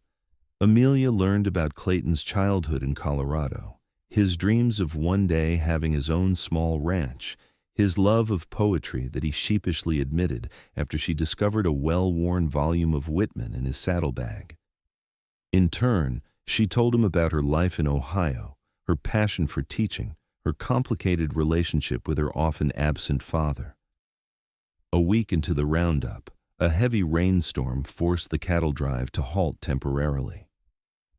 Amelia learned about Clayton's childhood in Colorado, his dreams of one day having his own small ranch, his love of poetry that he sheepishly admitted after she discovered a well-worn volume of Whitman in his saddlebag. In turn, she told him about her life in Ohio, her passion for teaching, her complicated relationship with her often absent father. A week into the roundup, a heavy rainstorm forced the cattle drive to halt temporarily.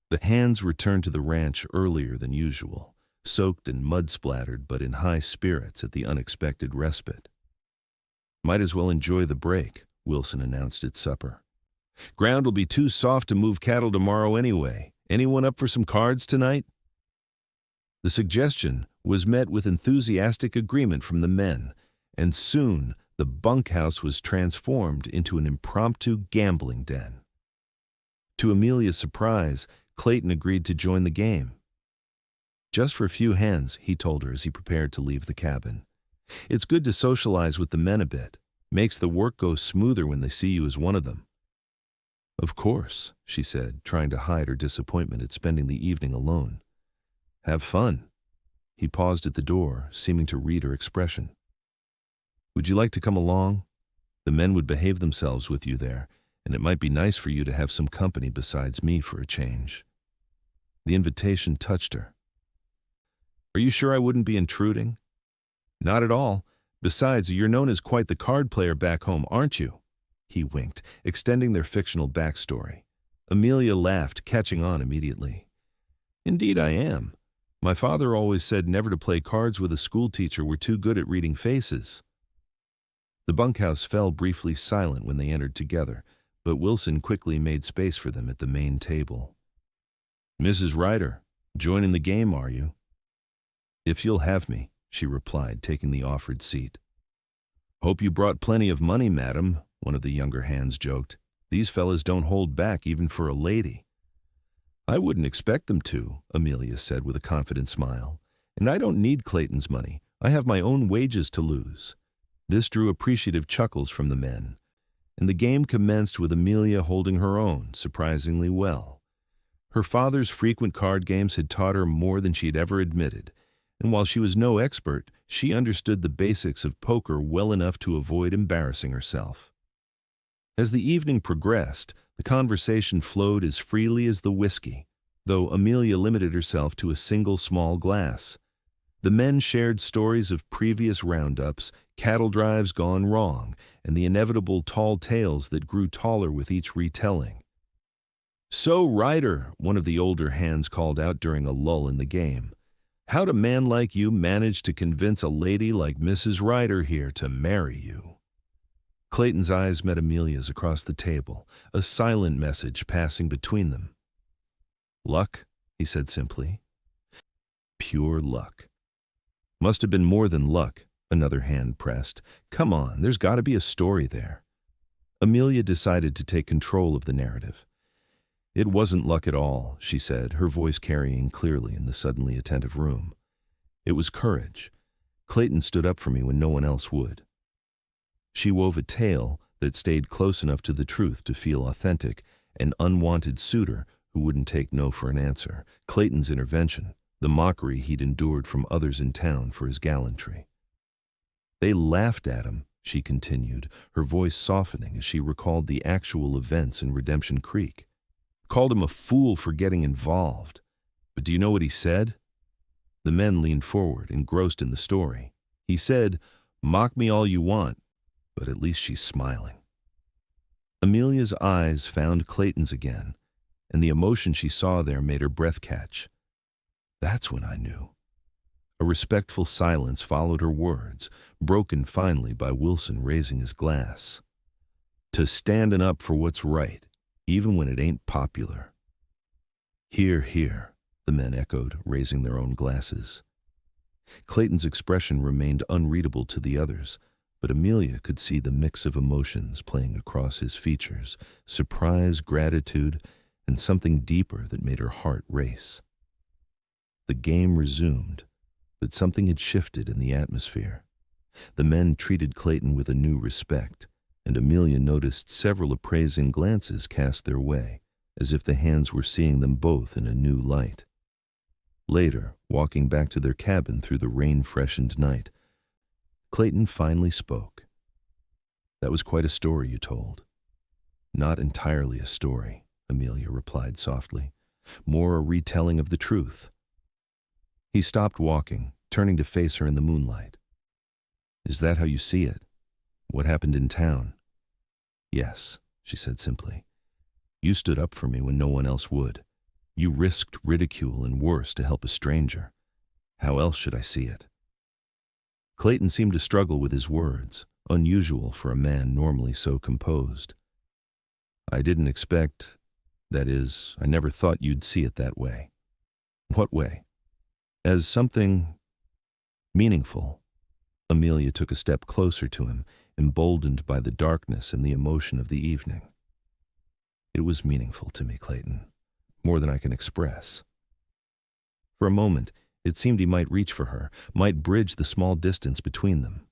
The hands returned to the ranch earlier than usual, soaked and mud-splattered but in high spirits at the unexpected respite. "Might as well enjoy the break," Wilson announced at supper. "Ground will be too soft to move cattle tomorrow anyway. Anyone up for some cards tonight?" The suggestion was met with enthusiastic agreement from the men, and soon the bunkhouse was transformed into an impromptu gambling den. To Amelia's surprise, Clayton agreed to join the game. "Just for a few hands," he told her as he prepared to leave the cabin. "It's good to socialize with the men a bit. Makes the work go smoother when they see you as one of them." "Of course," she said, trying to hide her disappointment at spending the evening alone. "Have fun." He paused at the door, seeming to read her expression. "Would you like to come along? The men would behave themselves with you there, and it might be nice for you to have some company besides me for a change." The invitation touched her. "Are you sure I wouldn't be intruding?" "Not at all. Besides, you're known as quite the card player back home, aren't you?" He winked, extending their fictional backstory. Amelia laughed, catching on immediately. "Indeed I am. My father always said never to play cards with a schoolteacher. We're too good at reading faces. The bunkhouse fell briefly silent when they entered together, but Wilson quickly made space for them at the main table. "Mrs. Ryder, joining the game, are you?" "If you'll have me," she replied, taking the offered seat. "Hope you brought plenty of money, madam," one of the younger hands joked. "These fellas don't hold back even for a lady." "I wouldn't expect them to," Amelia said with a confident smile. "And I don't need Clayton's money. I have my own wages to lose." This drew appreciative chuckles from the men, and the game commenced with Amelia holding her own, surprisingly well. Her father's frequent card games had taught her more than she had ever admitted, and while she was no expert, she understood the basics of poker well enough to avoid embarrassing herself. As the evening progressed, the conversation flowed as freely as the whiskey, though Amelia limited herself to a single small glass. The men shared stories of previous roundups, cattle drives gone wrong, and the inevitable tall tales that grew taller with each retelling. "So, Ryder," one of the older hands called out during a lull in the game, "how'd a man like you manage to convince a lady like Mrs. Ryder here to marry you?" Clayton's eyes met Amelia's across the table, a silent message passing between them. "Luck," he said simply. "Pure luck." "Must have been more than luck," another hand pressed. "Come on, there's got to be a story there." Amelia decided to take control of the narrative. "It wasn't luck at all," she said, her voice carrying clearly in the suddenly attentive room. "It was courage. Clayton stood up for me when no one else would." She wove a tale that stayed close enough to the truth to feel authentic, an unwanted suitor who wouldn't take no for an answer, Clayton's intervention, the mockery he'd endured from others in town for his gallantry. "They laughed at him," she continued, her voice softening as she recalled the actual events in Redemption Creek. "Called him a fool for getting involved. But do you know what he said?" The men leaned forward, engrossed in the story. "He said, 'Mock me all you want, but at least she's smiling.'" Amelia's eyes found Clayton's again, and the emotion she saw there made her breath catch. "That's when I knew." A respectful silence followed her words, broken finally by Wilson raising his glass. "To standing up for what's right, even when it ain't popular." "Hear, hear," the men echoed, raising their own glasses. Clayton's expression remained unreadable to the others, but Amelia could see the mix of emotions playing across his features, surprise, gratitude, and something deeper that made her heart race. The game resumed, but something had shifted in the atmosphere. The men treated Clayton with a new respect, and Amelia noticed several appraising glances cast their way, as if the hands were seeing them both in a new light. Later, walking back to their cabin through the rain-freshened night, Clayton finally spoke. "That was quite a story you told." "Not entirely a story," Amelia replied softly. "More a retelling of the truth." He stopped walking, turning to face her in the moonlight. "Is that how you see it? What happened in town?" "Yes," she said simply. "You stood up for me when no one else would. You risked ridicule and worse to help a stranger. How else should I see it?" Clayton seemed to struggle with his words, unusual for a man normally so composed. "I didn't expect, that is, I never thought you'd see it that way." "What way?" "As something meaningful." Amelia took a step closer to him, emboldened by the darkness and the emotion of the evening. "It was meaningful to me, Clayton, more than I can express." For a moment, it seemed he might reach for her, might bridge the small distance between them.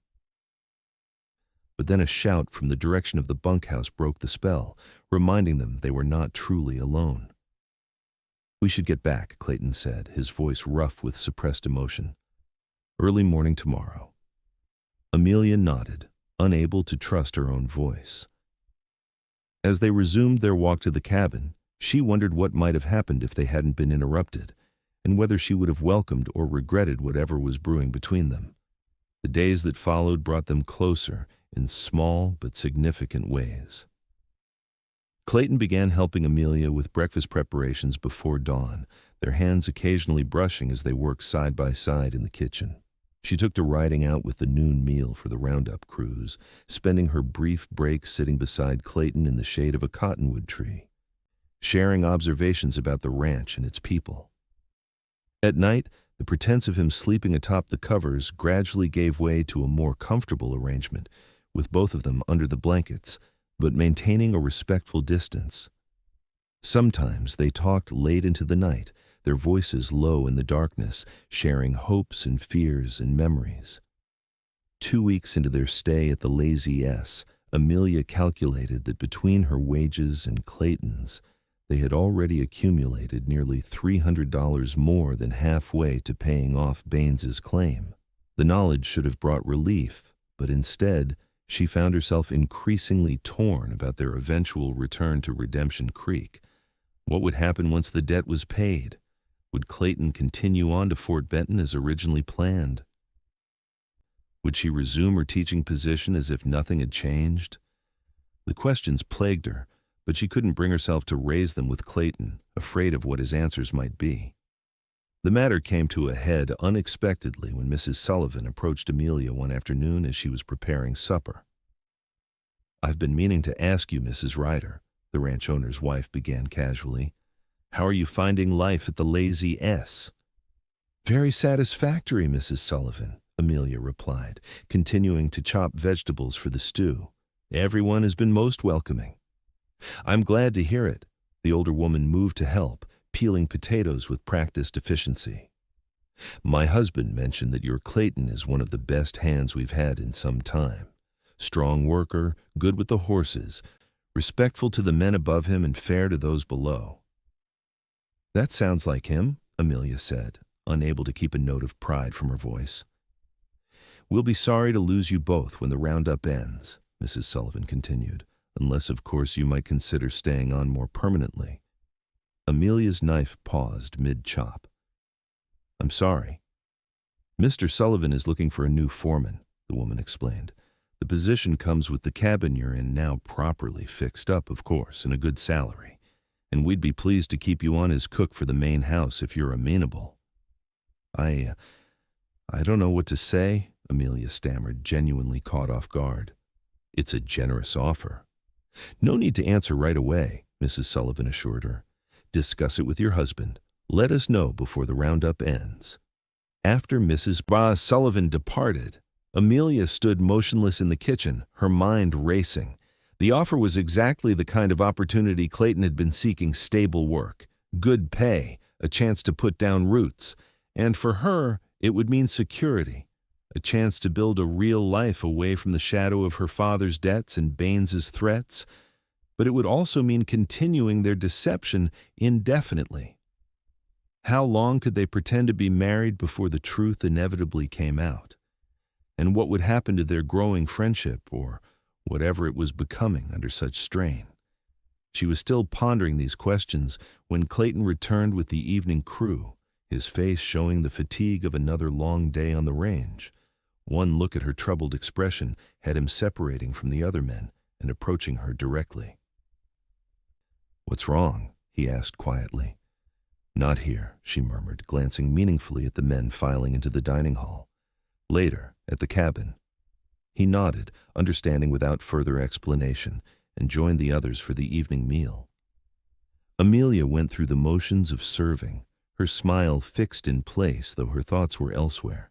But then a shout from the direction of the bunkhouse broke the spell, reminding them they were not truly alone. "We should get back," Clayton said, his voice rough with suppressed emotion. "Early morning tomorrow." Amelia nodded, unable to trust her own voice. As they resumed their walk to the cabin, she wondered what might have happened if they hadn't been interrupted, and whether she would have welcomed or regretted whatever was brewing between them. The days that followed brought them closer in small but significant ways. Clayton began helping Amelia with breakfast preparations before dawn, their hands occasionally brushing as they worked side by side in the kitchen. She took to riding out with the noon meal for the roundup cruise, spending her brief break sitting beside Clayton in the shade of a cottonwood tree, sharing observations about the ranch and its people. At night, the pretense of him sleeping atop the covers gradually gave way to a more comfortable arrangement, with both of them under the blankets, but maintaining a respectful distance. Sometimes they talked late into the night, their voices low in the darkness, sharing hopes and fears and memories. 2 weeks into their stay at the Lazy S, Amelia calculated that between her wages and Clayton's, they had already accumulated nearly $300 more than halfway to paying off Baines's claim. The knowledge should have brought relief, but instead, she found herself increasingly torn about their eventual return to Redemption Creek. What would happen once the debt was paid? Would Clayton continue on to Fort Benton as originally planned? Would she resume her teaching position as if nothing had changed? The questions plagued her, but she couldn't bring herself to raise them with Clayton, afraid of what his answers might be. The matter came to a head unexpectedly when Mrs. Sullivan approached Amelia one afternoon as she was preparing supper. "I've been meaning to ask you, Mrs. Ryder," the ranch owner's wife began casually, "how are you finding life at the Lazy S?" "Very satisfactory, Mrs. Sullivan," Amelia replied, continuing to chop vegetables for the stew. "Everyone has been most welcoming." "I'm glad to hear it." The older woman moved to help, peeling potatoes with practiced efficiency. "My husband mentioned that your Clayton is one of the best hands we've had in some time. Strong worker, good with the horses, respectful to the men above him and fair to those below." "That sounds like him," Amelia said, unable to keep a note of pride from her voice. "We'll be sorry to lose you both when the roundup ends," Mrs. Sullivan continued, "unless, of course, you might consider staying on more permanently." Amelia's knife paused mid-chop. "I'm sorry." "Mr. Sullivan is looking for a new foreman," the woman explained. "The position comes with the cabin you're in now properly fixed up, of course, and a good salary. And we'd be pleased to keep you on as cook for the main house if you're amenable." I don't know what to say," Amelia stammered, genuinely caught off guard. "It's a generous offer." "No need to answer right away," Mrs. Sullivan assured her. "Discuss it with your husband. Let us know before the roundup ends." After Mrs. Sullivan departed, Amelia stood motionless in the kitchen, her mind racing. The offer was exactly the kind of opportunity Clayton had been seeking: stable work, good pay, a chance to put down roots. And for her, it would mean security, a chance to build a real life away from the shadow of her father's debts and Baines's threats. But it would also mean continuing their deception indefinitely. How long could they pretend to be married before the truth inevitably came out? And what would happen to their growing friendship, or whatever it was becoming under such strain? She was still pondering these questions when Clayton returned with the evening crew, his face showing the fatigue of another long day on the range. One look at her troubled expression had him separating from the other men and approaching her directly. "What's wrong?" he asked quietly. "Not here," she murmured, glancing meaningfully at the men filing into the dining hall. "Later, at the cabin." He nodded, understanding without further explanation, and joined the others for the evening meal. Amelia went through the motions of serving, her smile fixed in place though her thoughts were elsewhere.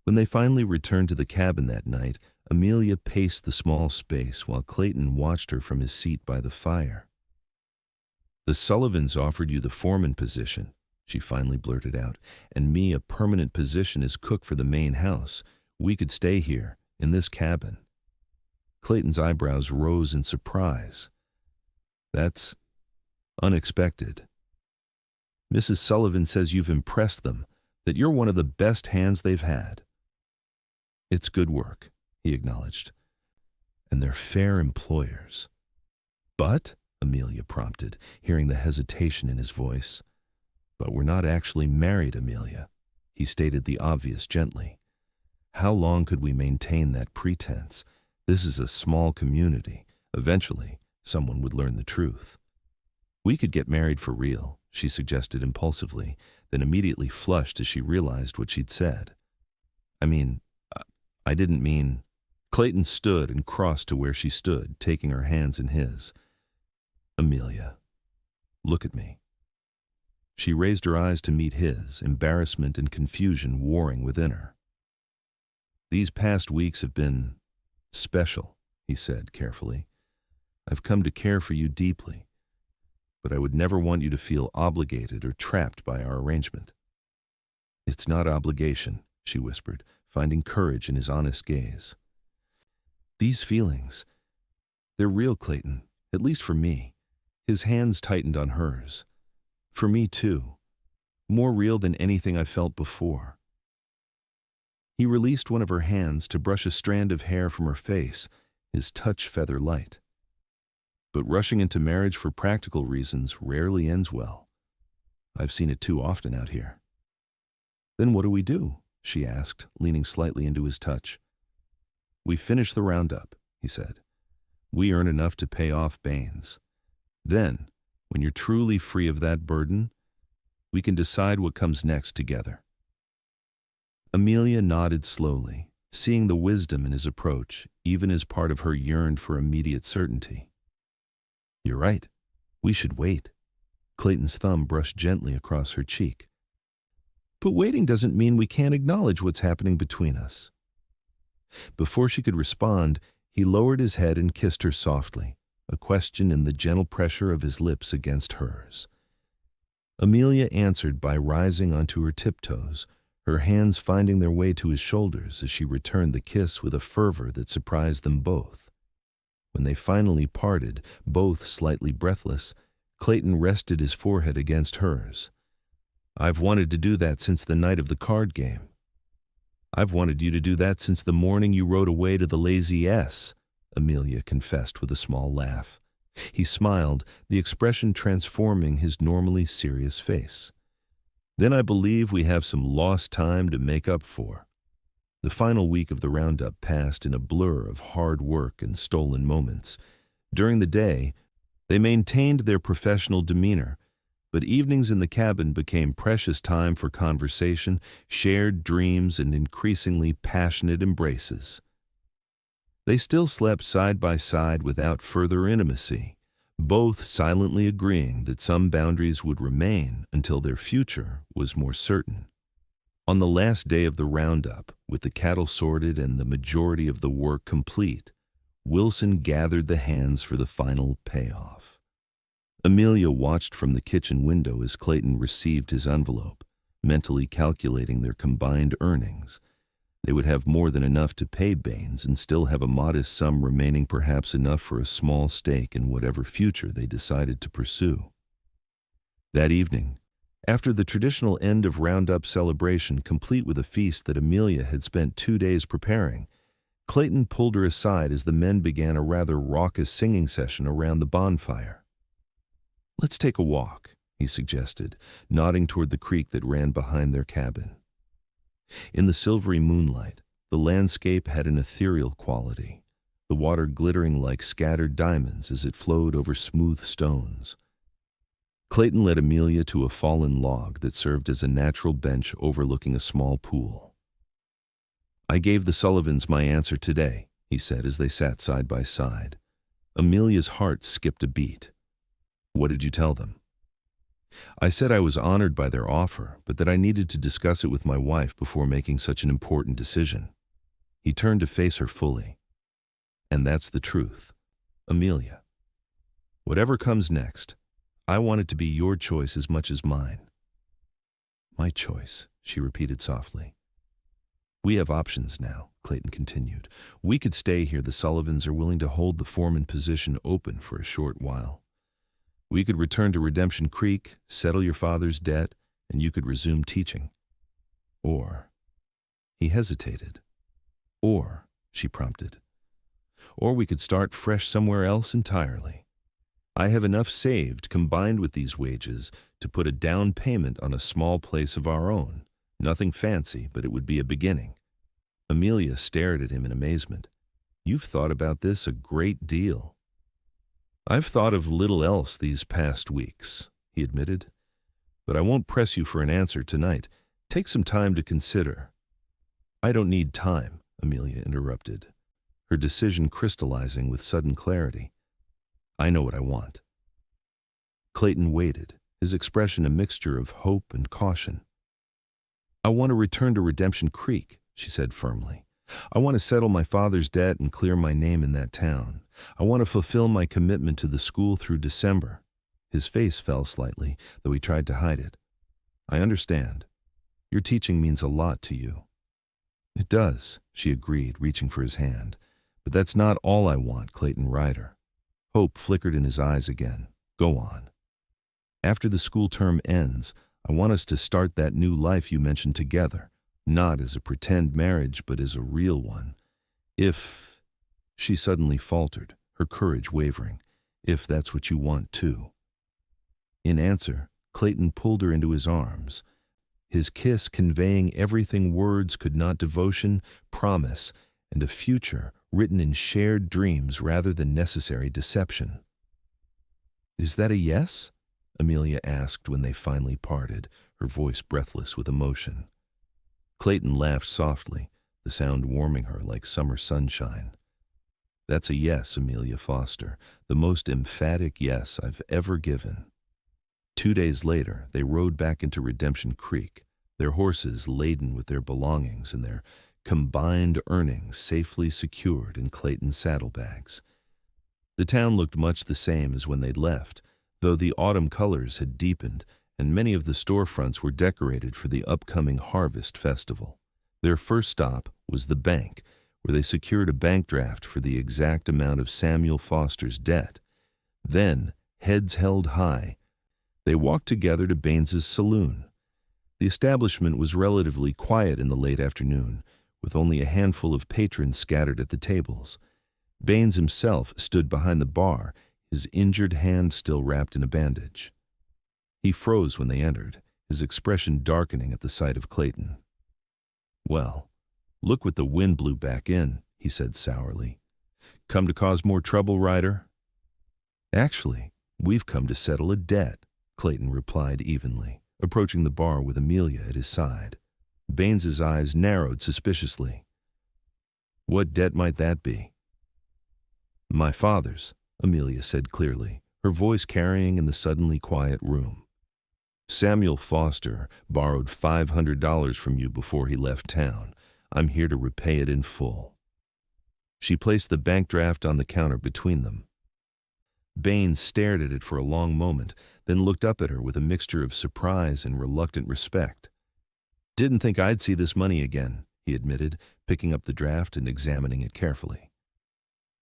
When they finally returned to the cabin that night, Amelia paced the small space while Clayton watched her from his seat by the fire. "The Sullivans offered you the foreman position," she finally blurted out, "and me a permanent position as cook for the main house. We could stay here, in this cabin." Clayton's eyebrows rose in surprise. "That's unexpected." "Mrs. Sullivan says you've impressed them, that you're one of the best hands they've had." "It's good work," he acknowledged. "And they're fair employers." "But," Amelia prompted, hearing the hesitation in his voice. "But we're not actually married, Amelia," he stated the obvious gently. "How long could we maintain that pretense? This is a small community. Eventually, someone would learn the truth. We could get married for real, she suggested impulsively, then immediately flushed as she realized what she'd said. I didn't mean... Clayton stood and crossed to where she stood, taking her hands in his. Amelia, look at me. She raised her eyes to meet his, embarrassment and confusion warring within her. These past weeks have been special, he said carefully. I've come to care for you deeply, but I would never want you to feel obligated or trapped by our arrangement. It's not obligation, she whispered, finding courage in his honest gaze. These feelings, they're real, Clayton, at least for me. His hands tightened on hers. For me, too. More real than anything I've felt before. He released one of her hands to brush a strand of hair from her face, his touch feather light. But rushing into marriage for practical reasons rarely ends well. I've seen it too often out here. Then what do we do? She asked, leaning slightly into his touch. We finish the roundup, he said. We earn enough to pay off Baines. Then, when you're truly free of that burden, we can decide what comes next together. Amelia nodded slowly, seeing the wisdom in his approach, even as part of her yearned for immediate certainty. You're right. We should wait. Clayton's thumb brushed gently across her cheek. But waiting doesn't mean we can't acknowledge what's happening between us. Before she could respond, he lowered his head and kissed her softly, a question in the gentle pressure of his lips against hers. Amelia answered by rising onto her tiptoes, her hands finding their way to his shoulders as she returned the kiss with a fervor that surprised them both. When they finally parted, both slightly breathless, Clayton rested his forehead against hers. I've wanted to do that since the night of the card game. I've wanted you to do that since the morning you rode away to the Lazy S, Amelia confessed with a small laugh. He smiled, the expression transforming his normally serious face. Then I believe we have some lost time to make up for. The final week of the roundup passed in a blur of hard work and stolen moments. During the day, they maintained their professional demeanor, but evenings in the cabin became precious time for conversation, shared dreams, and increasingly passionate embraces. They still slept side by side without further intimacy, both silently agreeing that some boundaries would remain until their future was more certain. On the last day of the roundup, with the cattle sorted and the majority of the work complete, Wilson gathered the hands for the final payoff. Amelia watched from the kitchen window as Clayton received his envelope, mentally calculating their combined earnings. They would have more than enough to pay Baines and still have a modest sum remaining, perhaps enough for a small stake in whatever future they decided to pursue. That evening, after the traditional end of roundup celebration complete with a feast that Amelia had spent 2 days preparing, Clayton pulled her aside as the men began a rather raucous singing session around the bonfire. Let's take a walk, he suggested, nodding toward the creek that ran behind their cabin. In the silvery moonlight, the landscape had an ethereal quality, the water glittering like scattered diamonds as it flowed over smooth stones. Clayton led Amelia to a fallen log that served as a natural bench overlooking a small pool. I gave the Sullivans my answer today, he said as they sat side by side. Amelia's heart skipped a beat. What did you tell them? I said I was honored by their offer, but that I needed to discuss it with my wife before making such an important decision. He turned to face her fully. And that's the truth, Amelia. Whatever comes next, I want it to be your choice as much as mine. My choice, she repeated softly. We have options now, Clayton continued. We could stay here. The Sullivans are willing to hold the foreman position open for a short while. We could return to Redemption Creek, settle your father's debt, and you could resume teaching. Or, he hesitated. Or, she prompted. Or we could start fresh somewhere else entirely. I have enough saved, combined with these wages, to put a down payment on a small place of our own. Nothing fancy, but it would be a beginning. Amelia stared at him in amazement. You've thought about this a great deal. I've thought of little else these past weeks, he admitted, but I won't press you for an answer tonight. Take some time to consider. I don't need time, Amelia interrupted, her decision crystallizing with sudden clarity. I know what I want. Clayton waited, his expression a mixture of hope and caution. I want to return to Redemption Creek, she said firmly. I want to settle my father's debt and clear my name in that town. I want to fulfill my commitment to the school through December. His face fell slightly, though he tried to hide it. I understand. Your teaching means a lot to you. It does, she agreed, reaching for his hand. But that's not all I want, Clayton Ryder. Hope flickered in his eyes again. Go on. After the school term ends, I want us to start that new life you mentioned together, not as a pretend marriage, but as a real one. If, she suddenly faltered, her courage wavering, if that's what you want too. In answer, Clayton pulled her into his arms, his kiss conveying everything words could not: devotion, promise, and a future written in shared dreams rather than necessary deception. Is that a yes? Amelia asked when they finally parted, her voice breathless with emotion. Clayton laughed softly, the sound warming her like summer sunshine. That's a yes, Amelia Foster, the most emphatic yes I've ever given. 2 days later, they rode back into Redemption Creek, their horses laden with their belongings and their combined earnings safely secured in Clayton's saddlebags. The town looked much the same as when they'd left, though the autumn colors had deepened and many of the storefronts were decorated for the upcoming harvest festival. Their first stop was the bank, where they secured a bank draft for the exact amount of Samuel Foster's debt. Then, heads held high, they walked together to Baines's saloon. The establishment was relatively quiet in the late afternoon, with only a handful of patrons scattered at the tables. Baines himself stood behind the bar, his injured hand still wrapped in a bandage. He froze when they entered, his expression darkening at the sight of Clayton. Well, look what the wind blew back in, he said sourly. Come to cause more trouble, Ryder? Actually, we've come to settle a debt, Clayton replied evenly, approaching the bar with Amelia at his side. Baines's eyes narrowed suspiciously. What debt might that be? My father's, Amelia said clearly, her voice carrying in the suddenly quiet room. Samuel Foster borrowed $500 from you before he left town. I'm here to repay it in full. She placed the bank draft on the counter between them. Baines stared at it for a long moment, then looked up at her with a mixture of surprise and reluctant respect. Didn't think I'd see this money again, he admitted, picking up the draft and examining it carefully.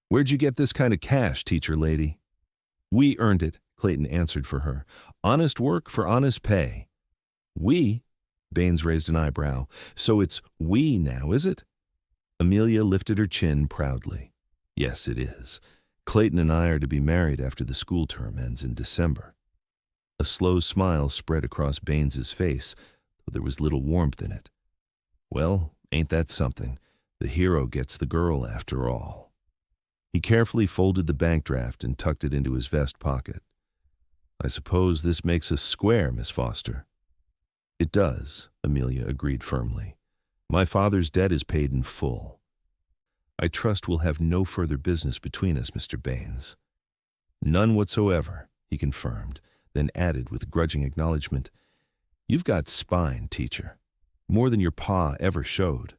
Where'd you get this kind of cash, teacher lady? We earned it, Clayton answered for her. Honest work for honest pay. We? Baines raised an eyebrow. So it's we now, is it? Amelia lifted her chin proudly. Yes, it is. Clayton and I are to be married after the school term ends in December. A slow smile spread across Baines's face, though there was little warmth in it. Well, ain't that something? The hero gets the girl after all. He carefully folded the bank draft and tucked it into his vest pocket. I suppose this makes us square, Miss Foster. It does, Amelia agreed firmly. My father's debt is paid in full. I trust we'll have no further business between us, Mr. Baines. None whatsoever, he confirmed, then added with grudging acknowledgement, You've got spine, teacher, more than your pa ever showed.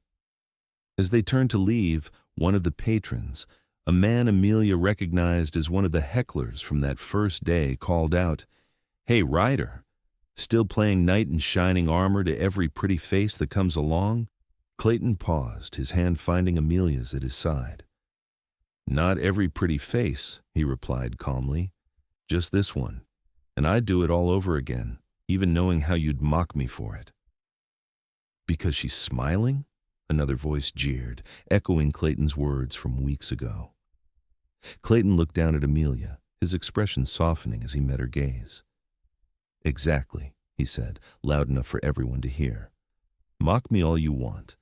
As they turned to leave, one of the patrons, a man Amelia recognized as one of the hecklers from that first day, called out, Hey, Ryder, still playing knight in shining armor to every pretty face that comes along? Clayton paused, his hand finding Amelia's at his side. Not every pretty face, he replied calmly. Just this one, and I'd do it all over again, even knowing how you'd mock me for it. Because she's smiling? Another voice jeered, echoing Clayton's words from weeks ago. Clayton looked down at Amelia, his expression softening as he met her gaze. Exactly, he said, loud enough for everyone to hear. Mock me all you want,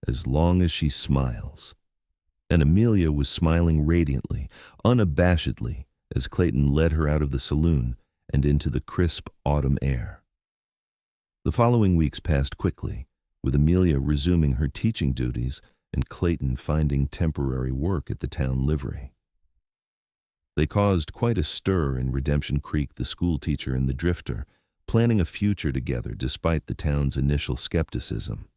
as long as she smiles. And Amelia was smiling radiantly, unabashedly, as Clayton led her out of the saloon and into the crisp autumn air. The following weeks passed quickly, with Amelia resuming her teaching duties and Clayton finding temporary work at the town livery. They caused quite a stir in Redemption Creek, the schoolteacher and the drifter, planning a future together despite the town's initial skepticism.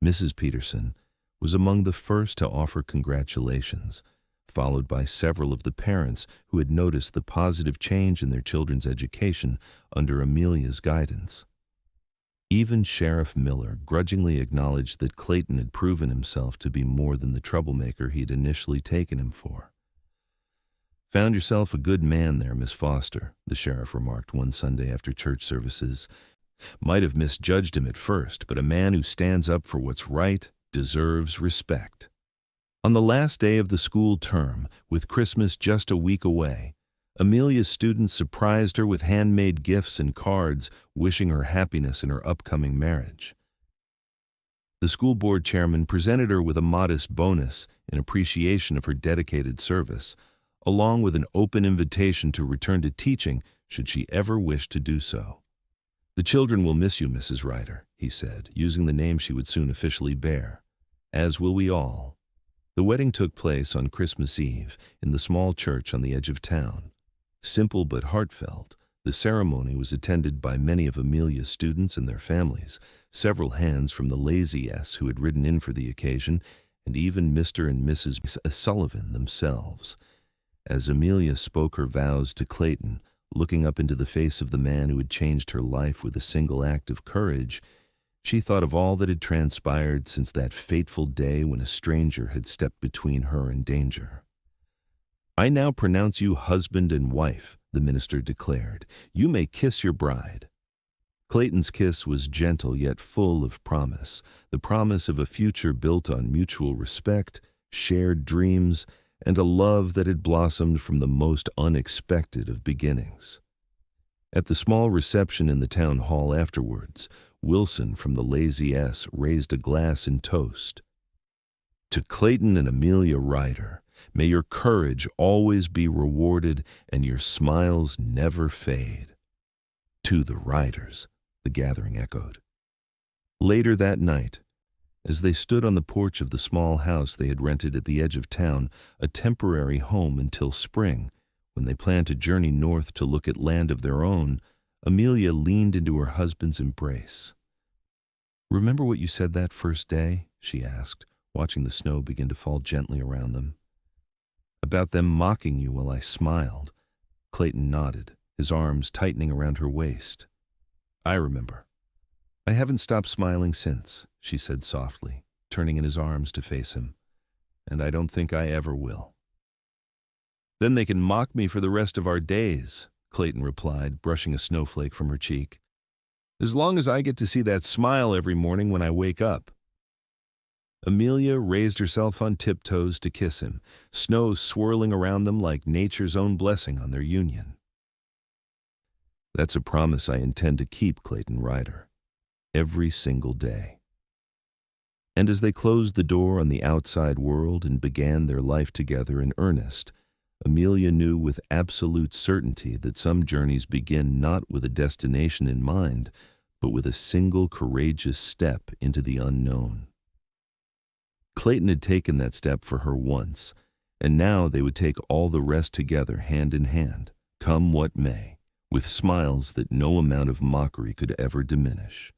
Mrs. Peterson was among the first to offer congratulations, followed by several of the parents who had noticed the positive change in their children's education under Amelia's guidance. Even Sheriff Miller grudgingly acknowledged that Clayton had proven himself to be more than the troublemaker he had initially taken him for. "Found yourself a good man there, Miss Foster," the sheriff remarked one Sunday after church services. "Might have misjudged him at first, but a man who stands up for what's right deserves respect." On the last day of the school term, with Christmas just a week away, Amelia's students surprised her with handmade gifts and cards wishing her happiness in her upcoming marriage. The school board chairman presented her with a modest bonus in appreciation of her dedicated service, along with an open invitation to return to teaching should she ever wish to do so. "The children will miss you, Mrs. Ryder," he said, using the name she would soon officially bear. "As will we all." The wedding took place on Christmas Eve in the small church on the edge of town. Simple but heartfelt, the ceremony was attended by many of Amelia's students and their families, several hands from the Lazy S who had ridden in for the occasion, and even Mr. and Mrs. Sullivan themselves. As Amelia spoke her vows to Clayton, looking up into the face of the man who had changed her life with a single act of courage, she thought of all that had transpired since that fateful day when a stranger had stepped between her and danger. "I now pronounce you husband and wife," the minister declared. "You may kiss your bride." Clayton's kiss was gentle yet full of promise, the promise of a future built on mutual respect, shared dreams, and a love that had blossomed from the most unexpected of beginnings. At the small reception in the town hall afterwards, Wilson from the Lazy S raised a glass in toast. "To Clayton and Amelia Ryder, may your courage always be rewarded and your smiles never fade." "To the Ryders," the gathering echoed. Later that night, as they stood on the porch of the small house they had rented at the edge of town, a temporary home until spring, when they planned to journey north to look at land of their own, Amelia leaned into her husband's embrace. "Remember what you said that first day?" she asked, watching the snow begin to fall gently around them. "About them mocking you while I smiled." Clayton nodded, his arms tightening around her waist. "I remember. I haven't stopped smiling since," she said softly, turning in his arms to face him. "And I don't think I ever will." "Then they can mock me for the rest of our days," Clayton replied, brushing a snowflake from her cheek. "As long as I get to see that smile every morning when I wake up." Amelia raised herself on tiptoes to kiss him, snow swirling around them like nature's own blessing on their union. "That's a promise I intend to keep, Clayton Ryder. Every single day." And as they closed the door on the outside world and began their life together in earnest, Amelia knew with absolute certainty that some journeys begin not with a destination in mind, but with a single courageous step into the unknown. Clayton had taken that step for her once, and now they would take all the rest together hand in hand, come what may, with smiles that no amount of mockery could ever diminish.